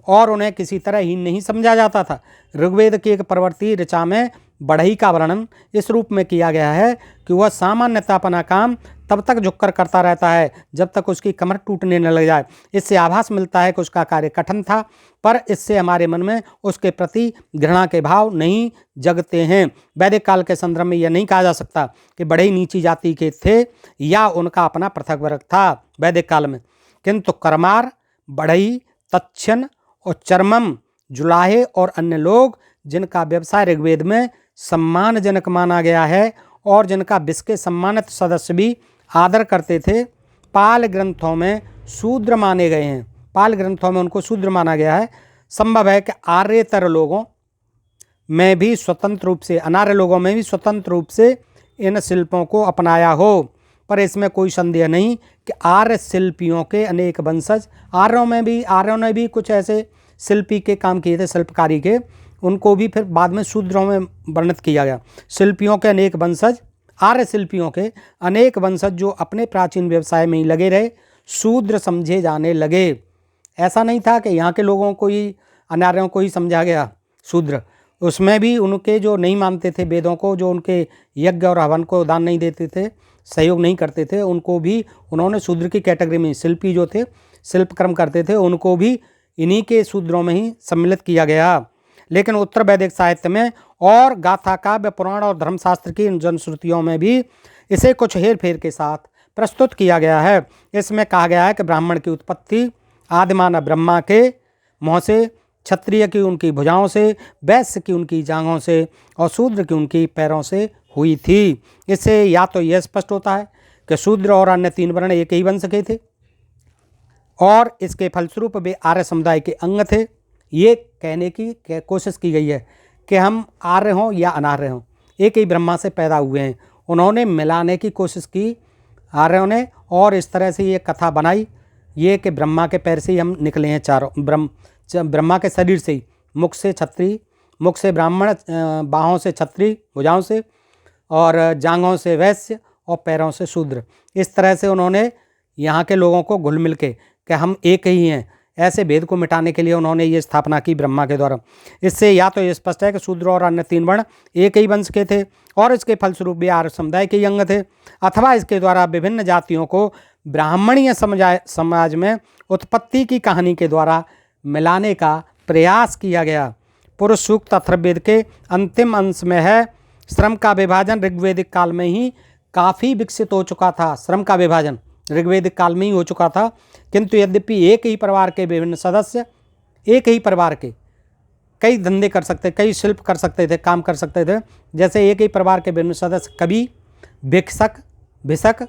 और उन्हें किसी तरह हीन नहीं समझा जाता था। ऋग्वेद की एक प्रवृत्ति ऋचा में बढ़ई का वर्णन इस रूप में किया गया है कि वह सामान्यतः अपना काम तब तक झुककर करता रहता है जब तक उसकी कमर टूटने न लग जाए। इससे आभास मिलता है कि उसका कार्य कठिन था, पर इससे हमारे मन में उसके प्रति घृणा के भाव नहीं जगते हैं। वैदिक काल के संदर्भ में यह नहीं कहा जा सकता कि बड़े ही नीची जाति के थे या उनका अपना पृथक वर्ग था वैदिक काल में, किंतु करमार, बढ़ई, तच्छन और चर्मम, जुलाहे और अन्य लोग जिनका व्यवसाय ऋग्वेद में सम्मानजनक माना गया है और जिनका विश्व के सम्मानित सदस्य भी आदर करते थे, पाल ग्रंथों में शूद्र माने गए हैं। पाल ग्रंथों में उनको शूद्र माना गया है। संभव है कि आर्यतर लोगों में भी स्वतंत्र रूप से, अनार्य लोगों में भी स्वतंत्र रूप से इन शिल्पों को अपनाया हो, पर इसमें कोई संदेह नहीं कि आर्य शिल्पियों के अनेक वंशज, आर्यों ने भी कुछ ऐसे शिल्पी के काम किए थे, शिल्पकारी के, उनको भी फिर बाद में शूद्रों में वर्णित किया गया। शिल्पियों के अनेक वंशज, आर्य शिल्पियों के अनेक वंशज जो अपने प्राचीन व्यवसाय में ही लगे रहे, शूद्र समझे जाने लगे। ऐसा नहीं था कि यहाँ के लोगों को ही, अनार्यों को ही समझा गया शूद्र, उसमें भी उनके जो नहीं मानते थे वेदों को, जो उनके यज्ञ और हवन को दान नहीं देते थे, सहयोग नहीं करते थे, उनको भी उन्होंने शूद्र की कैटेगरी में, शिल्पी जो थे, शिल्प कर्म करते थे, उनको भी इन्हीं के शूद्रों में ही सम्मिलित किया गया। लेकिन उत्तर वैदिक साहित्य में और गाथा काव्य, पुराण और धर्मशास्त्र की जनश्रुतियों में भी इसे कुछ हेर फेर के साथ प्रस्तुत किया गया है। इसमें कहा गया है कि ब्राह्मण की उत्पत्ति आदिमानव ब्रह्मा के मुँह से, क्षत्रिय की उनकी भुजाओं से, वैश्य की उनकी जांघों से और शूद्र की उनकी पैरों से हुई थी। इससे या तो यह स्पष्ट होता है कि शूद्र और अन्य तीन वर्ण एक ही वंश के थे और इसके फलस्वरूप वे आर्य समुदाय के अंग थे। ये कहने की कोशिश की गई है कि हम आर्य हों या अनार्य हों, एक ही ब्रह्मा से पैदा हुए हैं। उन्होंने मिलाने की कोशिश की आर्यों ने और इस तरह से ये कथा बनाई, ये कि ब्रह्मा के पैर से ही हम निकले हैं चारों, ब्रह्मा के शरीर से ही, मुख से क्षत्रिय, मुख से ब्राह्मण, बाहों से क्षत्रिय, भुजाओं से, और जांघों से वैश्य और पैरों से शूद्र। इस तरह से उन्होंने यहाँ के लोगों को घुल मिल के कि हम एक ही हैं, ऐसे भेद को मिटाने के लिए उन्होंने ये स्थापना की ब्रह्मा के द्वारा। इससे या तो ये स्पष्ट है कि शूद्र और अन्य तीन वर्ण एक ही वंश के थे और इसके फलस्वरूप भी आर्य समुदाय के ही अंग थे, अथवा इसके द्वारा विभिन्न जातियों को ब्राह्मणीय समाज में उत्पत्ति की कहानी के द्वारा मिलाने का प्रयास किया गया। पुरुष सूक्त अथर्ववेद के अंतिम अंश में है। श्रम का विभाजन ऋग्वेदिक काल में ही काफ़ी विकसित हो चुका था। श्रम का विभाजन ऋग्वेदिक काल में ही हो चुका था, किंतु यद्यपि एक ही परिवार के विभिन्न सदस्य, एक ही परिवार के कई धंधे कर सकते, कई शिल्प कर सकते थे, काम कर सकते थे। जैसे एक ही परिवार के विभिन्न सदस्य कवि, भिक्षक, भिषक,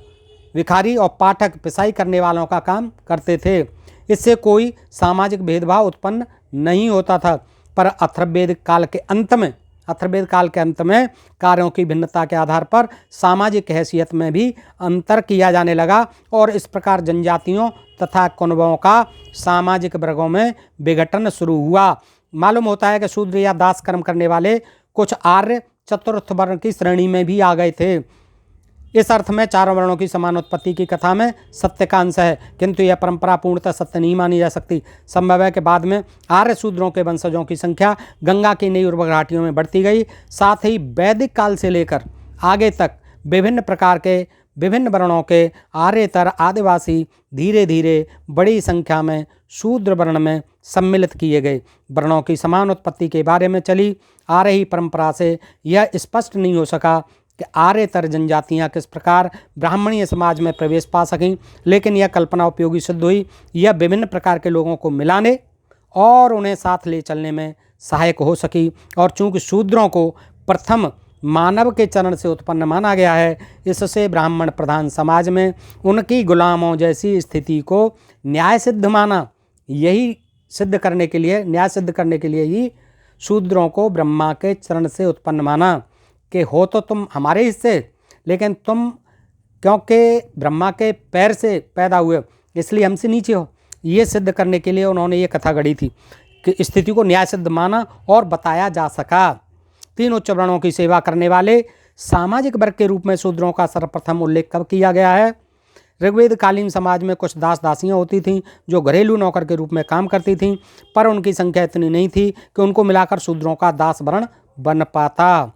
भिखारी और पाठक पिसाई करने वालों का काम करते थे। इससे कोई सामाजिक भेदभाव उत्पन्न नहीं होता था। पर अथर्ववेद काल के अंत में कार्यों की भिन्नता के आधार पर सामाजिक हैसियत में भी अंतर किया जाने लगा और इस प्रकार जनजातियों तथा कुनबों का सामाजिक वर्गों में विघटन शुरू हुआ। मालूम होता है कि शूद्र या दास कर्म करने वाले कुछ आर्य चतुर्थ वर्ण की श्रेणी में भी आ गए थे। इस अर्थ में चारों वर्णों की समान उत्पत्ति की कथा में सत्य का अंश है, किंतु यह परंपरा पूर्णतः सत्य नहीं मानी जा सकती। संभव है कि बाद में आर्य शूद्रों के वंशजों की संख्या गंगा की नई उर्वर घाटियों में बढ़ती गई। साथ ही वैदिक काल से लेकर आगे तक विभिन्न प्रकार के विभिन्न वर्णों के आर्यतर आदिवासी धीरे धीरे बड़ी संख्या में शूद्र वर्ण में सम्मिलित किए गए। वर्णों की समान उत्पत्ति के बारे में चली आ रही परंपरा से यह स्पष्ट नहीं हो सका कि आर्यतर जनजातियाँ किस प्रकार ब्राह्मणीय समाज में प्रवेश पा सकें, लेकिन यह कल्पना उपयोगी सिद्ध हुई। यह विभिन्न प्रकार के लोगों को मिलाने और उन्हें साथ ले चलने में सहायक हो सकी। और चूंकि शूद्रों को प्रथम मानव के चरण से उत्पन्न माना गया है, इससे ब्राह्मण प्रधान समाज में उनकी गुलामों जैसी स्थिति को न्याय सिद्ध माना। यही सिद्ध करने के लिए, न्याय सिद्ध करने के लिए ही शूद्रों को ब्रह्मा के चरण से उत्पन्न माना कि हो तो तुम हमारे हिस्से, लेकिन तुम क्योंकि ब्रह्मा के पैर से पैदा हुए इसलिए हमसे नीचे हो। ये सिद्ध करने के लिए उन्होंने ये कथा गढ़ी थी कि स्थिति को न्याय सिद्ध माना और बताया जा सका। तीन उच्च वर्णों की सेवा करने वाले सामाजिक वर्ग के रूप में शूद्रों का सर्वप्रथम उल्लेख कब किया गया है? ऋग्वेद कालीन समाज में कुछ दास दासियाँ होती थीं जो घरेलू नौकर के रूप में काम करती थीं, पर उनकी संख्या इतनी नहीं थी कि उनको मिलाकर शूद्रों का दास वर्ण बन पाता।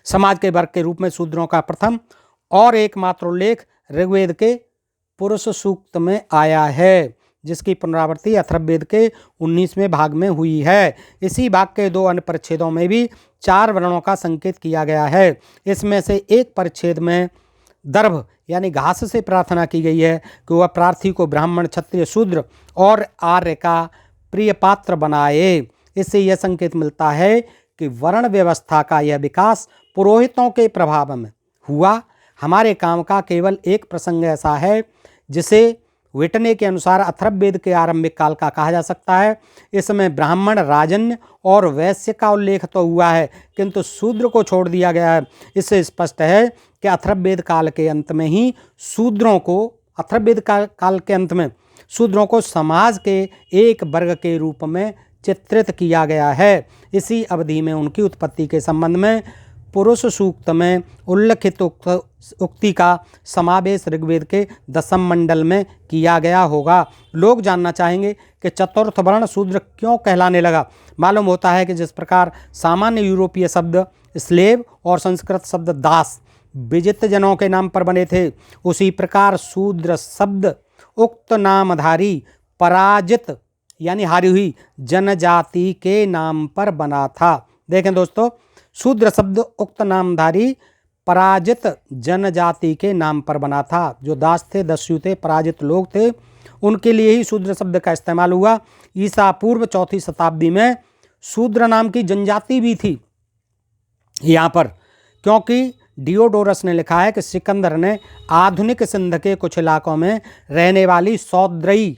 समाज के वर्ग के रूप में शूद्रों का प्रथम और एकमात्र उल्लेख ऋग्वेद के पुरुष सूक्त में आया है, जिसकी पुनरावृत्ति अथर्ववेद के 19वें भाग में हुई है। इसी भाग के 2 अन्य परिच्छेदों में भी 4 वर्णों का संकेत किया गया है। इसमें से एक परिच्छेद में दर्भ यानी घास से प्रार्थना की गई है कि वह प्रार्थी को ब्राह्मण, क्षत्रिय, शूद्र और आर्य का प्रिय पात्र बनाए। इससे यह संकेत मिलता है कि वर्ण व्यवस्था का यह विकास पुरोहितों के प्रभाव में हुआ। हमारे काम का केवल एक प्रसंग ऐसा है जिसे विटने के अनुसार अथर्ववेद के आरंभिक काल का कहा जा सकता है। इसमें ब्राह्मण, राजन्य और वैश्य का उल्लेख तो हुआ है, किंतु शूद्र को छोड़ दिया गया है। इससे स्पष्ट है कि अथर्ववेद काल के अंत में ही शूद्रों को समाज के एक वर्ग के रूप में चित्रित किया गया है। इसी अवधि में उनकी उत्पत्ति के संबंध में पुरुष सूक्त में उल्लिखित उक्ति का समावेश ऋग्वेद के 10वें मंडल में किया गया होगा। लोग जानना चाहेंगे कि चतुर्थ वर्ण शूद्र क्यों कहलाने लगा। मालूम होता है कि जिस प्रकार सामान्य यूरोपीय शब्द स्लेव और संस्कृत शब्द दास विजित जनों के नाम पर बने थे, उसी प्रकार शूद्र शब्द उक्त नामधारी पराजित यानी हारी हुई जनजाति के नाम पर बना था। देखें दोस्तों, शूद्र शब्द उक्त नामधारी पराजित जनजाति के नाम पर बना था। जो दास थे, दस्यु थे, पराजित लोग थे, उनके लिए ही शूद्र शब्द का इस्तेमाल हुआ। ईसा पूर्व 4वीं शताब्दी में शूद्र नाम की जनजाति भी थी यहाँ पर, क्योंकि डियोडोरस ने लिखा है कि सिकंदर ने आधुनिक सिंध के कुछ इलाकों में रहने वाली सौद्रई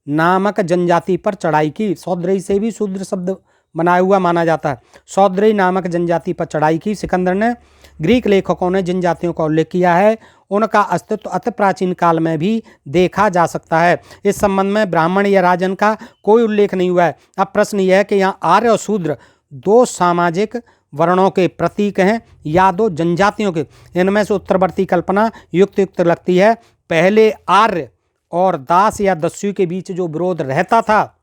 नामक जनजाति पर चढ़ाई की। सौद्रई से भी शूद्र शब्द बनाया हुआ माना जाता है। सौद्रई नामक जनजाति पर चढ़ाई की। सिकंदर ने, ग्रीक लेखकों ने जिन जातियों का उल्लेख किया है उनका अस्तित्व अति प्राचीन काल में भी देखा जा सकता है। इस संबंध में ब्राह्मण या राजन का कोई उल्लेख नहीं हुआ है। अब प्रश्न यह है कि यहाँ आर्य और शूद्र 2 सामाजिक वर्णों के प्रतीक हैं या 2 जनजातियों के। इनमें से उत्तरवर्ती कल्पना युक्त लगती है। पहले आर्य और दास या दस्यु के बीच जो विरोध रहता था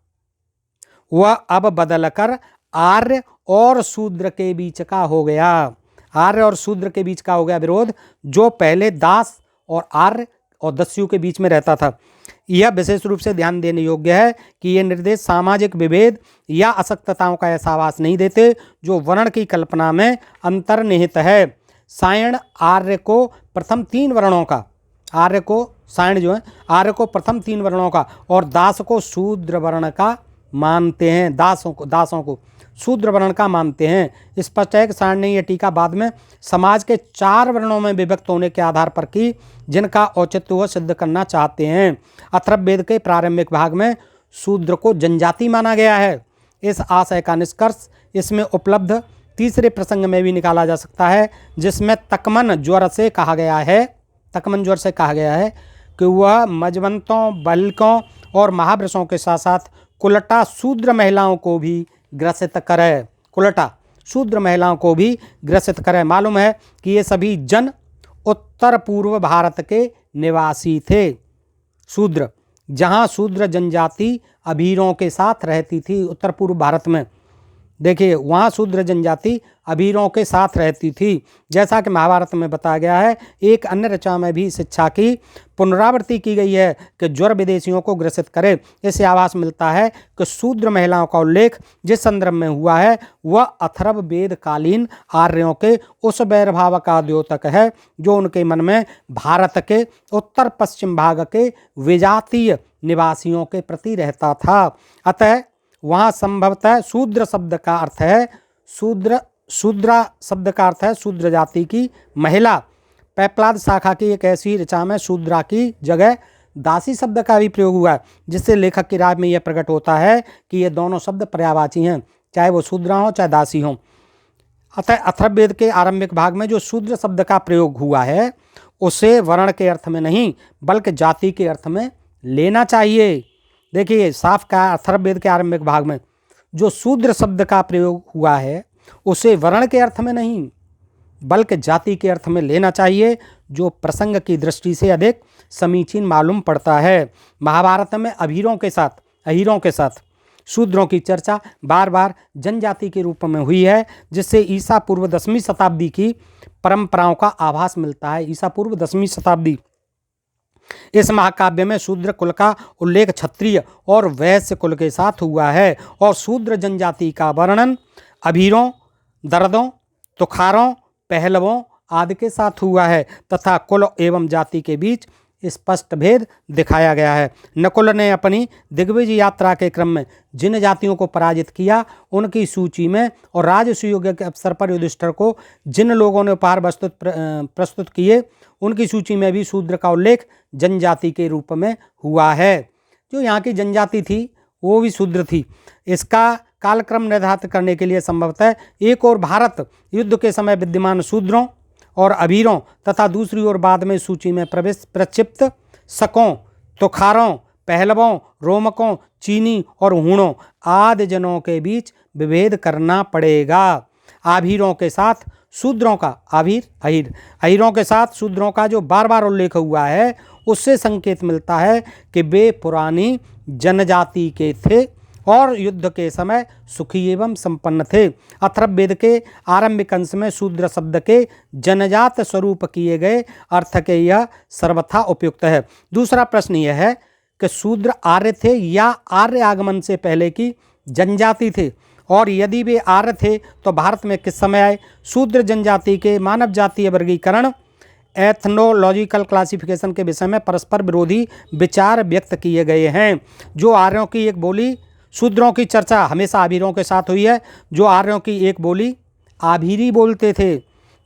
वह अब बदलकर आर्य और शूद्र के बीच का हो गया। आर्य और शूद्र के बीच का हो गया विरोध, जो पहले दास और आर्य और दस्यु के बीच में रहता था। यह विशेष रूप से ध्यान देने योग्य है कि ये निर्देश सामाजिक विभेद या अशक्तताओं का ऐसा आभास नहीं देते जो वर्ण की कल्पना में अंतर्निहित है। सायण आर्य को प्रथम 3 वर्णों का, आर्य को प्रथम 3 वर्णों का और दास को शूद्र वर्ण का मानते हैं। दासों को शूद्र वर्ण का मानते हैं। स्पष्ट है कि सायण ने यह टीका बाद में समाज के 4 वर्णों में विभक्त होने के आधार पर की, जिनका औचित्य वह सिद्ध करना चाहते हैं। अथर्ववेद के प्रारंभिक भाग में शूद्र को जनजाति माना गया है। इस आशय का निष्कर्ष इसमें उपलब्ध तीसरे प्रसंग में भी निकाला जा सकता है, जिसमें तकमन ज्वर से कहा गया है कि वह मजवंतों, बल्कों और महावृषों के साथ साथ कुलटा शूद्र महिलाओं को भी ग्रसित करे। मालूम है कि ये सभी जन उत्तर पूर्व भारत के निवासी थे। शूद्र, जहाँ शूद्र जनजाति अभीरों के साथ रहती थी, उत्तर पूर्व भारत में देखिए वहाँ शूद्र जनजाति अभीरों के साथ रहती थी। जैसा कि महाभारत में बताया गया है, एक अन्य ऋचा में भी शिक्षा की पुनरावृत्ति की गई है कि ज्वर विदेशियों को ग्रसित करे। इससे आभास मिलता है कि शूद्र महिलाओं का उल्लेख जिस संदर्भ में हुआ है वह अथर्ववेद कालीन आर्यों के उस वैरभाव का द्योतक है जो उनके मन में भारत के उत्तर पश्चिम भाग के विजातीय निवासियों के प्रति रहता था। अतः वहाँ संभवतः शूद्र शब्द का अर्थ है शूद्र जाति की महिला। पैपलाद शाखा की एक ऐसी ऋचा में शूद्रा की जगह दासी शब्द का भी प्रयोग हुआ है, जिससे लेखक की राय में यह प्रकट होता है कि ये दोनों शब्द पर्यायवाची हैं, चाहे वो शूद्रा हो चाहे दासी हो। अतः अथर्ववेद के आरंभिक भाग में जो शूद्र शब्द का प्रयोग हुआ है उसे वर्ण के अर्थ में नहीं बल्कि जाति के अर्थ में लेना चाहिए। देखिए साफ कहा, अथर्ववेद के आरंभिक भाग में जो शूद्र शब्द का प्रयोग हुआ है उसे वर्ण के अर्थ में नहीं बल्कि जाति के अर्थ में लेना चाहिए, जो प्रसंग की दृष्टि से अधिक समीचीन मालूम पड़ता है। महाभारत में अहीरों के साथ शूद्रों की चर्चा बार बार जनजाति के रूप में हुई है, जिससे ईसा पूर्व 10वीं शताब्दी की परंपराओं का आभास मिलता है। ईसा पूर्व 10वीं शताब्दी। इस महाकाव्य में शूद्र कुल का उल्लेख क्षत्रिय और वैश्य कुल के साथ हुआ है और शूद्र जनजाति का वर्णन अभीरों, दर्दों, तुखारों, पहलवों आदि के साथ हुआ है तथा कुल एवं जाति के बीच स्पष्ट भेद दिखाया गया है। नकुल ने अपनी दिग्विजय यात्रा के क्रम में जिन जातियों को पराजित किया उनकी सूची में और राजसूय के अवसर पर युधिष्ठिर को जिन लोगों ने उपहार प्रस्तुत किए उनकी सूची में भी शूद्र का उल्लेख जनजाति के रूप में हुआ है। जो यहाँ की जनजाति थी वो भी शूद्र थी। इसका कालक्रम निर्धारित करने के लिए संभवतः एक और भारत युद्ध के समय विद्यमान शूद्रों और अभीरों तथा दूसरी ओर बाद में सूची में प्रक्षिप्त शकों, तुखारों, पहलवों, रोमकों, चीनी और हूणों आदि जनों के बीच विभेद करना पड़ेगा। आभीरों के साथ शूद्रों का अहीरों के साथ शूद्रों का जो बार बार उल्लेख हुआ है उससे संकेत मिलता है कि वे पुरानी जनजाति के थे और युद्ध के समय सुखी एवं संपन्न थे। अथर्ववेद के आरंभिक अंश में शूद्र शब्द के जनजात स्वरूप किए गए अर्थ के यह सर्वथा उपयुक्त है। दूसरा प्रश्न यह है कि शूद्र आर्य थे या आर्य आगमन से पहले की जनजाति थे, और यदि वे आर्य थे तो भारत में किस समय आए। शूद्र जनजाति के मानव जातीय वर्गीकरण एथनोलॉजिकल क्लासिफिकेशन के विषय में परस्पर विरोधी विचार व्यक्त किए गए हैं। जो आर्यों की एक बोली शूद्रों की चर्चा हमेशा आभीरों के साथ हुई है। जो आर्यों की एक बोली आभीरी बोलते थे।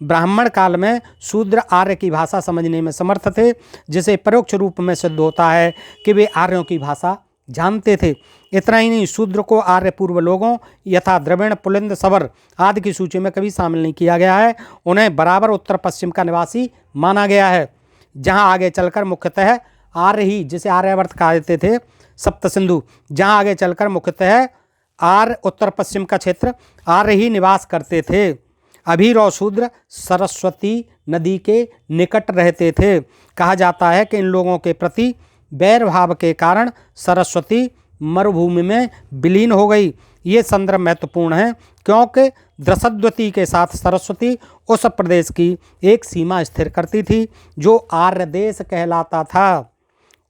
ब्राह्मण काल में शूद्र आर्य की भाषा समझने में समर्थ थे, जिसे परोक्ष रूप में सिद्ध होता है कि वे आर्यों की भाषा जानते थे। इतना ही नहीं, शूद्र को आर्य पूर्व लोगों यथा द्रविड़, पुलिंद, सवर आदि की सूची में कभी शामिल नहीं किया गया है। उन्हें बराबर उत्तर पश्चिम का निवासी माना गया है, जहाँ आगे चलकर मुख्यतः आर्य ही, जिसे आर्यावर्त कहा देते थे, सप्त सिंधु, जहाँ आगे चलकर मुख्यतः आर्य उत्तर पश्चिम का क्षेत्र आर्य ही निवास करते थे। अभीर और शूद्र सरस्वती नदी के निकट रहते थे। कहा जाता है कि इन लोगों के प्रति वैर भाव के कारण सरस्वती मरुभूमि में विलीन हो गई। ये संदर्भ महत्वपूर्ण है क्योंकि द्रसद्वती के साथ सरस्वती उस प्रदेश की एक सीमा स्थिर करती थी जो आर्य देश कहलाता था।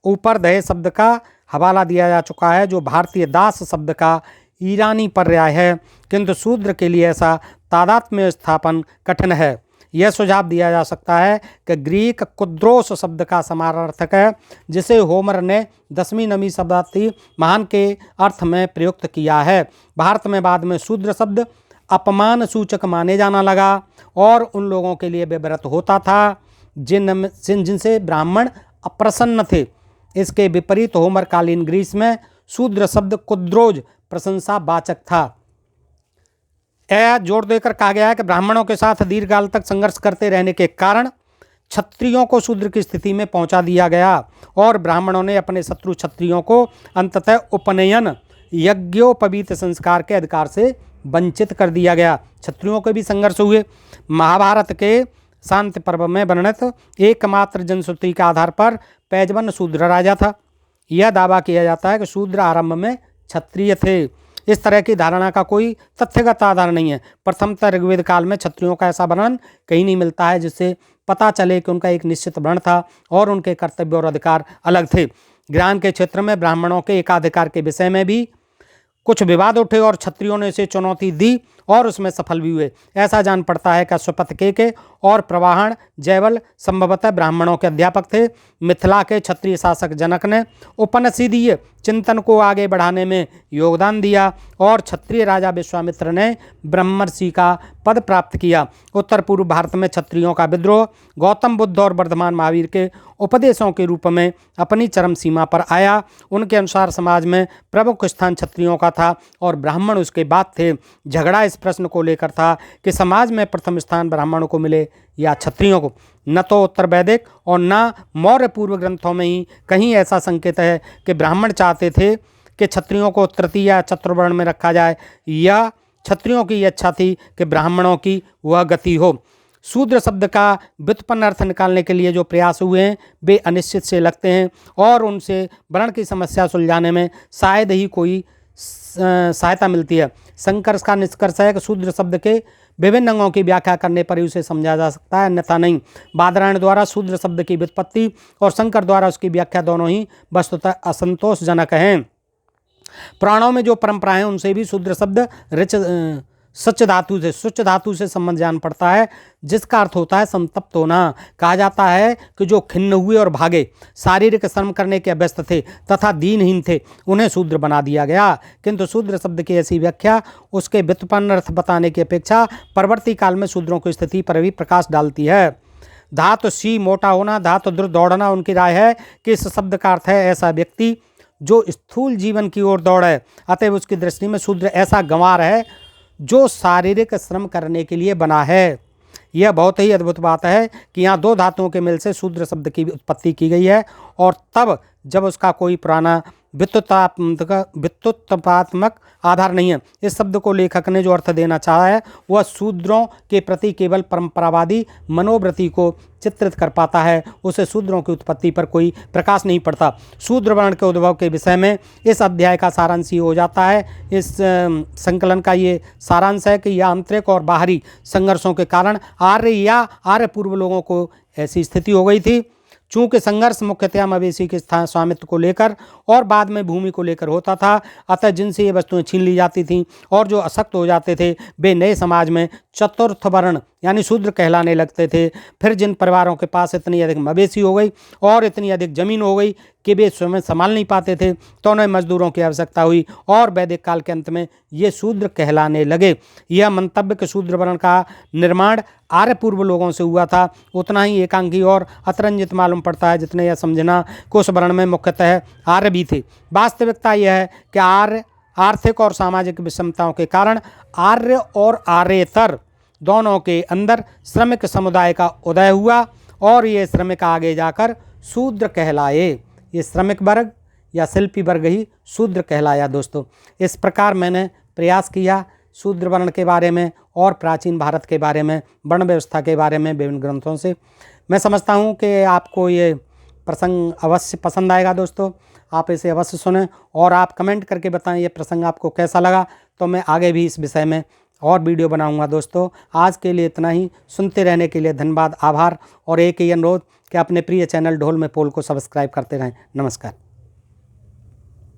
ऊपर दहे शब्द का हवाला दिया जा चुका है, जो भारतीय दास शब्द का ईरानी पर्याय है, किंतु शूद्र के लिए ऐसा तादात्म्य स्थापन कठिन है। यह सुझाव दिया जा सकता है कि ग्रीक कुद्रोस शब्द का समानार्थक है, जिसे होमर ने 10वीं नवीं शताब्दी महान के अर्थ में प्रयुक्त किया है। भारत में बाद में शूद्र शब्द अपमान सूचक माने जाना लगा और उन लोगों के लिए बेव्रत होता था जिनसे ब्राह्मण अप्रसन्न थे। इसके विपरीत होमर कालीन ग्रीस में शूद्र शब्द कुद्रोज प्रशंसावाचक था। यह जोर देकर कहा गया है कि ब्राह्मणों के साथ दीर्घकाल तक संघर्ष करते रहने के कारण क्षत्रियों को शूद्र की स्थिति में पहुंचा दिया गया और ब्राह्मणों ने अपने शत्रु क्षत्रियों को अंततः उपनयन यज्ञोपवीत संस्कार के अधिकार से वंचित कर दिया गया। क्षत्रियों के भी संघर्ष हुए। महाभारत के शांति पर्व में वर्णित एकमात्र जनश्रुति के आधार पर पैजवन शूद्र राजा था। यह दावा किया जाता है कि शूद्र आरंभ में क्षत्रिय थे। इस तरह की धारणा का कोई तथ्यगत आधार नहीं है। प्रथमतः ऋग्वेद काल में क्षत्रियों का ऐसा वर्णन कहीं नहीं मिलता है जिससे पता चले कि उनका एक निश्चित वर्ण था और उनके कर्तव्य और अधिकार अलग थे। ज्ञान के क्षेत्र में ब्राह्मणों के एकाधिकार के विषय में भी कुछ विवाद उठे और क्षत्रियों ने इसे चुनौती दी और उसमें सफल भी हुए। ऐसा जान पड़ता है कि अश्वपथ के और प्रवाहण जयवल संभवतः ब्राह्मणों के अध्यापक थे। मिथिला के क्षत्रिय शासक जनक ने उपनिषदीय चिंतन को आगे बढ़ाने में योगदान दिया और क्षत्रिय राजा विश्वामित्र ने ब्रह्मर्षि का पद प्राप्त किया। उत्तर पूर्व भारत में क्षत्रियों का विद्रोह गौतम बुद्ध और वर्धमान महावीर के उपदेशों के रूप में अपनी चरम सीमा पर आया। उनके अनुसार समाज में प्रमुख स्थान क्षत्रियों का था और ब्राह्मण उसके बाद थे। झगड़ा इस प्रश्न को लेकर था कि समाज में प्रथम स्थान ब्राह्मणों को मिले या क्षत्रियों को। न तो उत्तर वैदिक और न मौर्य पूर्व ग्रंथों में ही कहीं ऐसा संकेत है कि ब्राह्मण चाहते थे कि क्षत्रियों को तृतीय या चतुर्वर्ण में रखा जाए या क्षत्रियों की इच्छा थी कि ब्राह्मणों की वह गति हो। शूद्र शब्द का व्युत्पन्न अर्थ निकालने के लिए जो प्रयास हुए हैं वे अनिश्चित से लगते हैं और उनसे वर्ण की समस्या सुलझाने में शायद ही कोई सहायता मिलती है। संकर्ष का निष्कर्ष है कि शूद्र शब्द के विभिन्न अंगों की व्याख्या करने पर ही उसे समझा जा सकता है, अन्यथा नहीं। बादरायण द्वारा शूद्र शब्द की व्युत्पत्ति और शंकर द्वारा उसकी व्याख्या दोनों ही वस्तुतः असंतोषजनक हैं। पुराणों में जो परंपराएं उनसे भी शूद्र शब्द सच धातु से संबंध जान पड़ता है, जिसका अर्थ होता है संतप्त होना। कहा जाता है कि जो खिन्न हुए और भागे, शारीरिक श्रम करने के अभ्यस्त थे तथा दीनहीन थे, उन्हें शूद्र बना दिया गया। किंतु शूद्र शब्द की ऐसी व्याख्या उसके व्युत्पन्न अर्थ बताने की अपेक्षा परवर्ती काल में शूद्रों की स्थिति पर भी प्रकाश डालती है। धातु सी मोटा होना, धातु द्रुत दौड़ना। उनकी राय है कि इस शब्द का अर्थ है ऐसा व्यक्ति जो स्थूल जीवन की ओर दौड़े। अतएव उसकी दृष्टि में शूद्र ऐसा गंवार है जो शारीरिक श्रम करने के लिए बना है। यह बहुत ही अद्भुत बात है कि यहाँ दो धातुओं के मेल से शूद्र शब्द की उत्पत्ति की गई है, और तब जब उसका कोई पुराना व्युत्पत्त्यात्मक आधार नहीं है। इस शब्द को लेखक ने जो अर्थ देना चाहा है वह शूद्रों के प्रति केवल परंपरावादी मनोवृत्ति को चित्रित कर पाता है, उसे शूद्रों की उत्पत्ति पर कोई प्रकाश नहीं पड़ता। शूद्र वर्ण के उद्भव के विषय में इस अध्याय का सारांश ये हो जाता है। इस संकलन का ये सारांश है कि यह आंतरिक और बाहरी संघर्षों के कारण आर्य या आर्य पूर्व लोगों को ऐसी स्थिति हो गई थी। चूँकि संघर्ष मुख्यतया मवेशी के स्वामित्व को लेकर और बाद में भूमि को लेकर होता था, अतः जिनसे ये वस्तुएं छीन ली जाती थीं और जो अशक्त हो जाते थे वे नए समाज में चतुर्थ वर्ण यानी शूद्र कहलाने लगते थे। फिर जिन परिवारों के पास इतनी अधिक मवेशी हो गई और इतनी अधिक जमीन हो गई कि वे स्वयं संभाल नहीं पाते थे, तो उन्हें मजदूरों की आवश्यकता हुई और वैदिक काल के अंत में ये शूद्र कहलाने लगे। यह मंतव्य कि शूद्र वर्ण का निर्माण आर्य पूर्व लोगों से हुआ था उतना ही एकांकी और अतिरंजित मालूम पड़ता है जितने यह समझना कि उस वर्ण में मुख्यतः आर्य भी थे। वास्तविकता यह है कि आर्य आर्थिक और सामाजिक विषमताओं के कारण आर्य और आर्येतर दोनों के अंदर श्रमिक समुदाय का उदय हुआ और ये श्रमिक आगे जाकर शूद्र कहलाए। ये श्रमिक वर्ग या शिल्पी वर्ग ही शूद्र कहलाया। दोस्तों, इस प्रकार मैंने प्रयास किया शूद्र वर्ण के बारे में और प्राचीन भारत के बारे में, वर्ण व्यवस्था के बारे में विभिन्न ग्रंथों से। मैं समझता हूँ कि आपको ये प्रसंग अवश्य पसंद आएगा। दोस्तों, आप इसे अवश्य सुनें और आप कमेंट करके बताएं ये प्रसंग आपको कैसा लगा, तो मैं आगे भी इस विषय में और वीडियो बनाऊंगा। दोस्तों, आज के लिए इतना ही। सुनते रहने के लिए धन्यवाद, आभार और एक ही अनुरोध कि अपने प्रिय चैनल ढोल में पोल को सब्सक्राइब करते रहें। नमस्कार।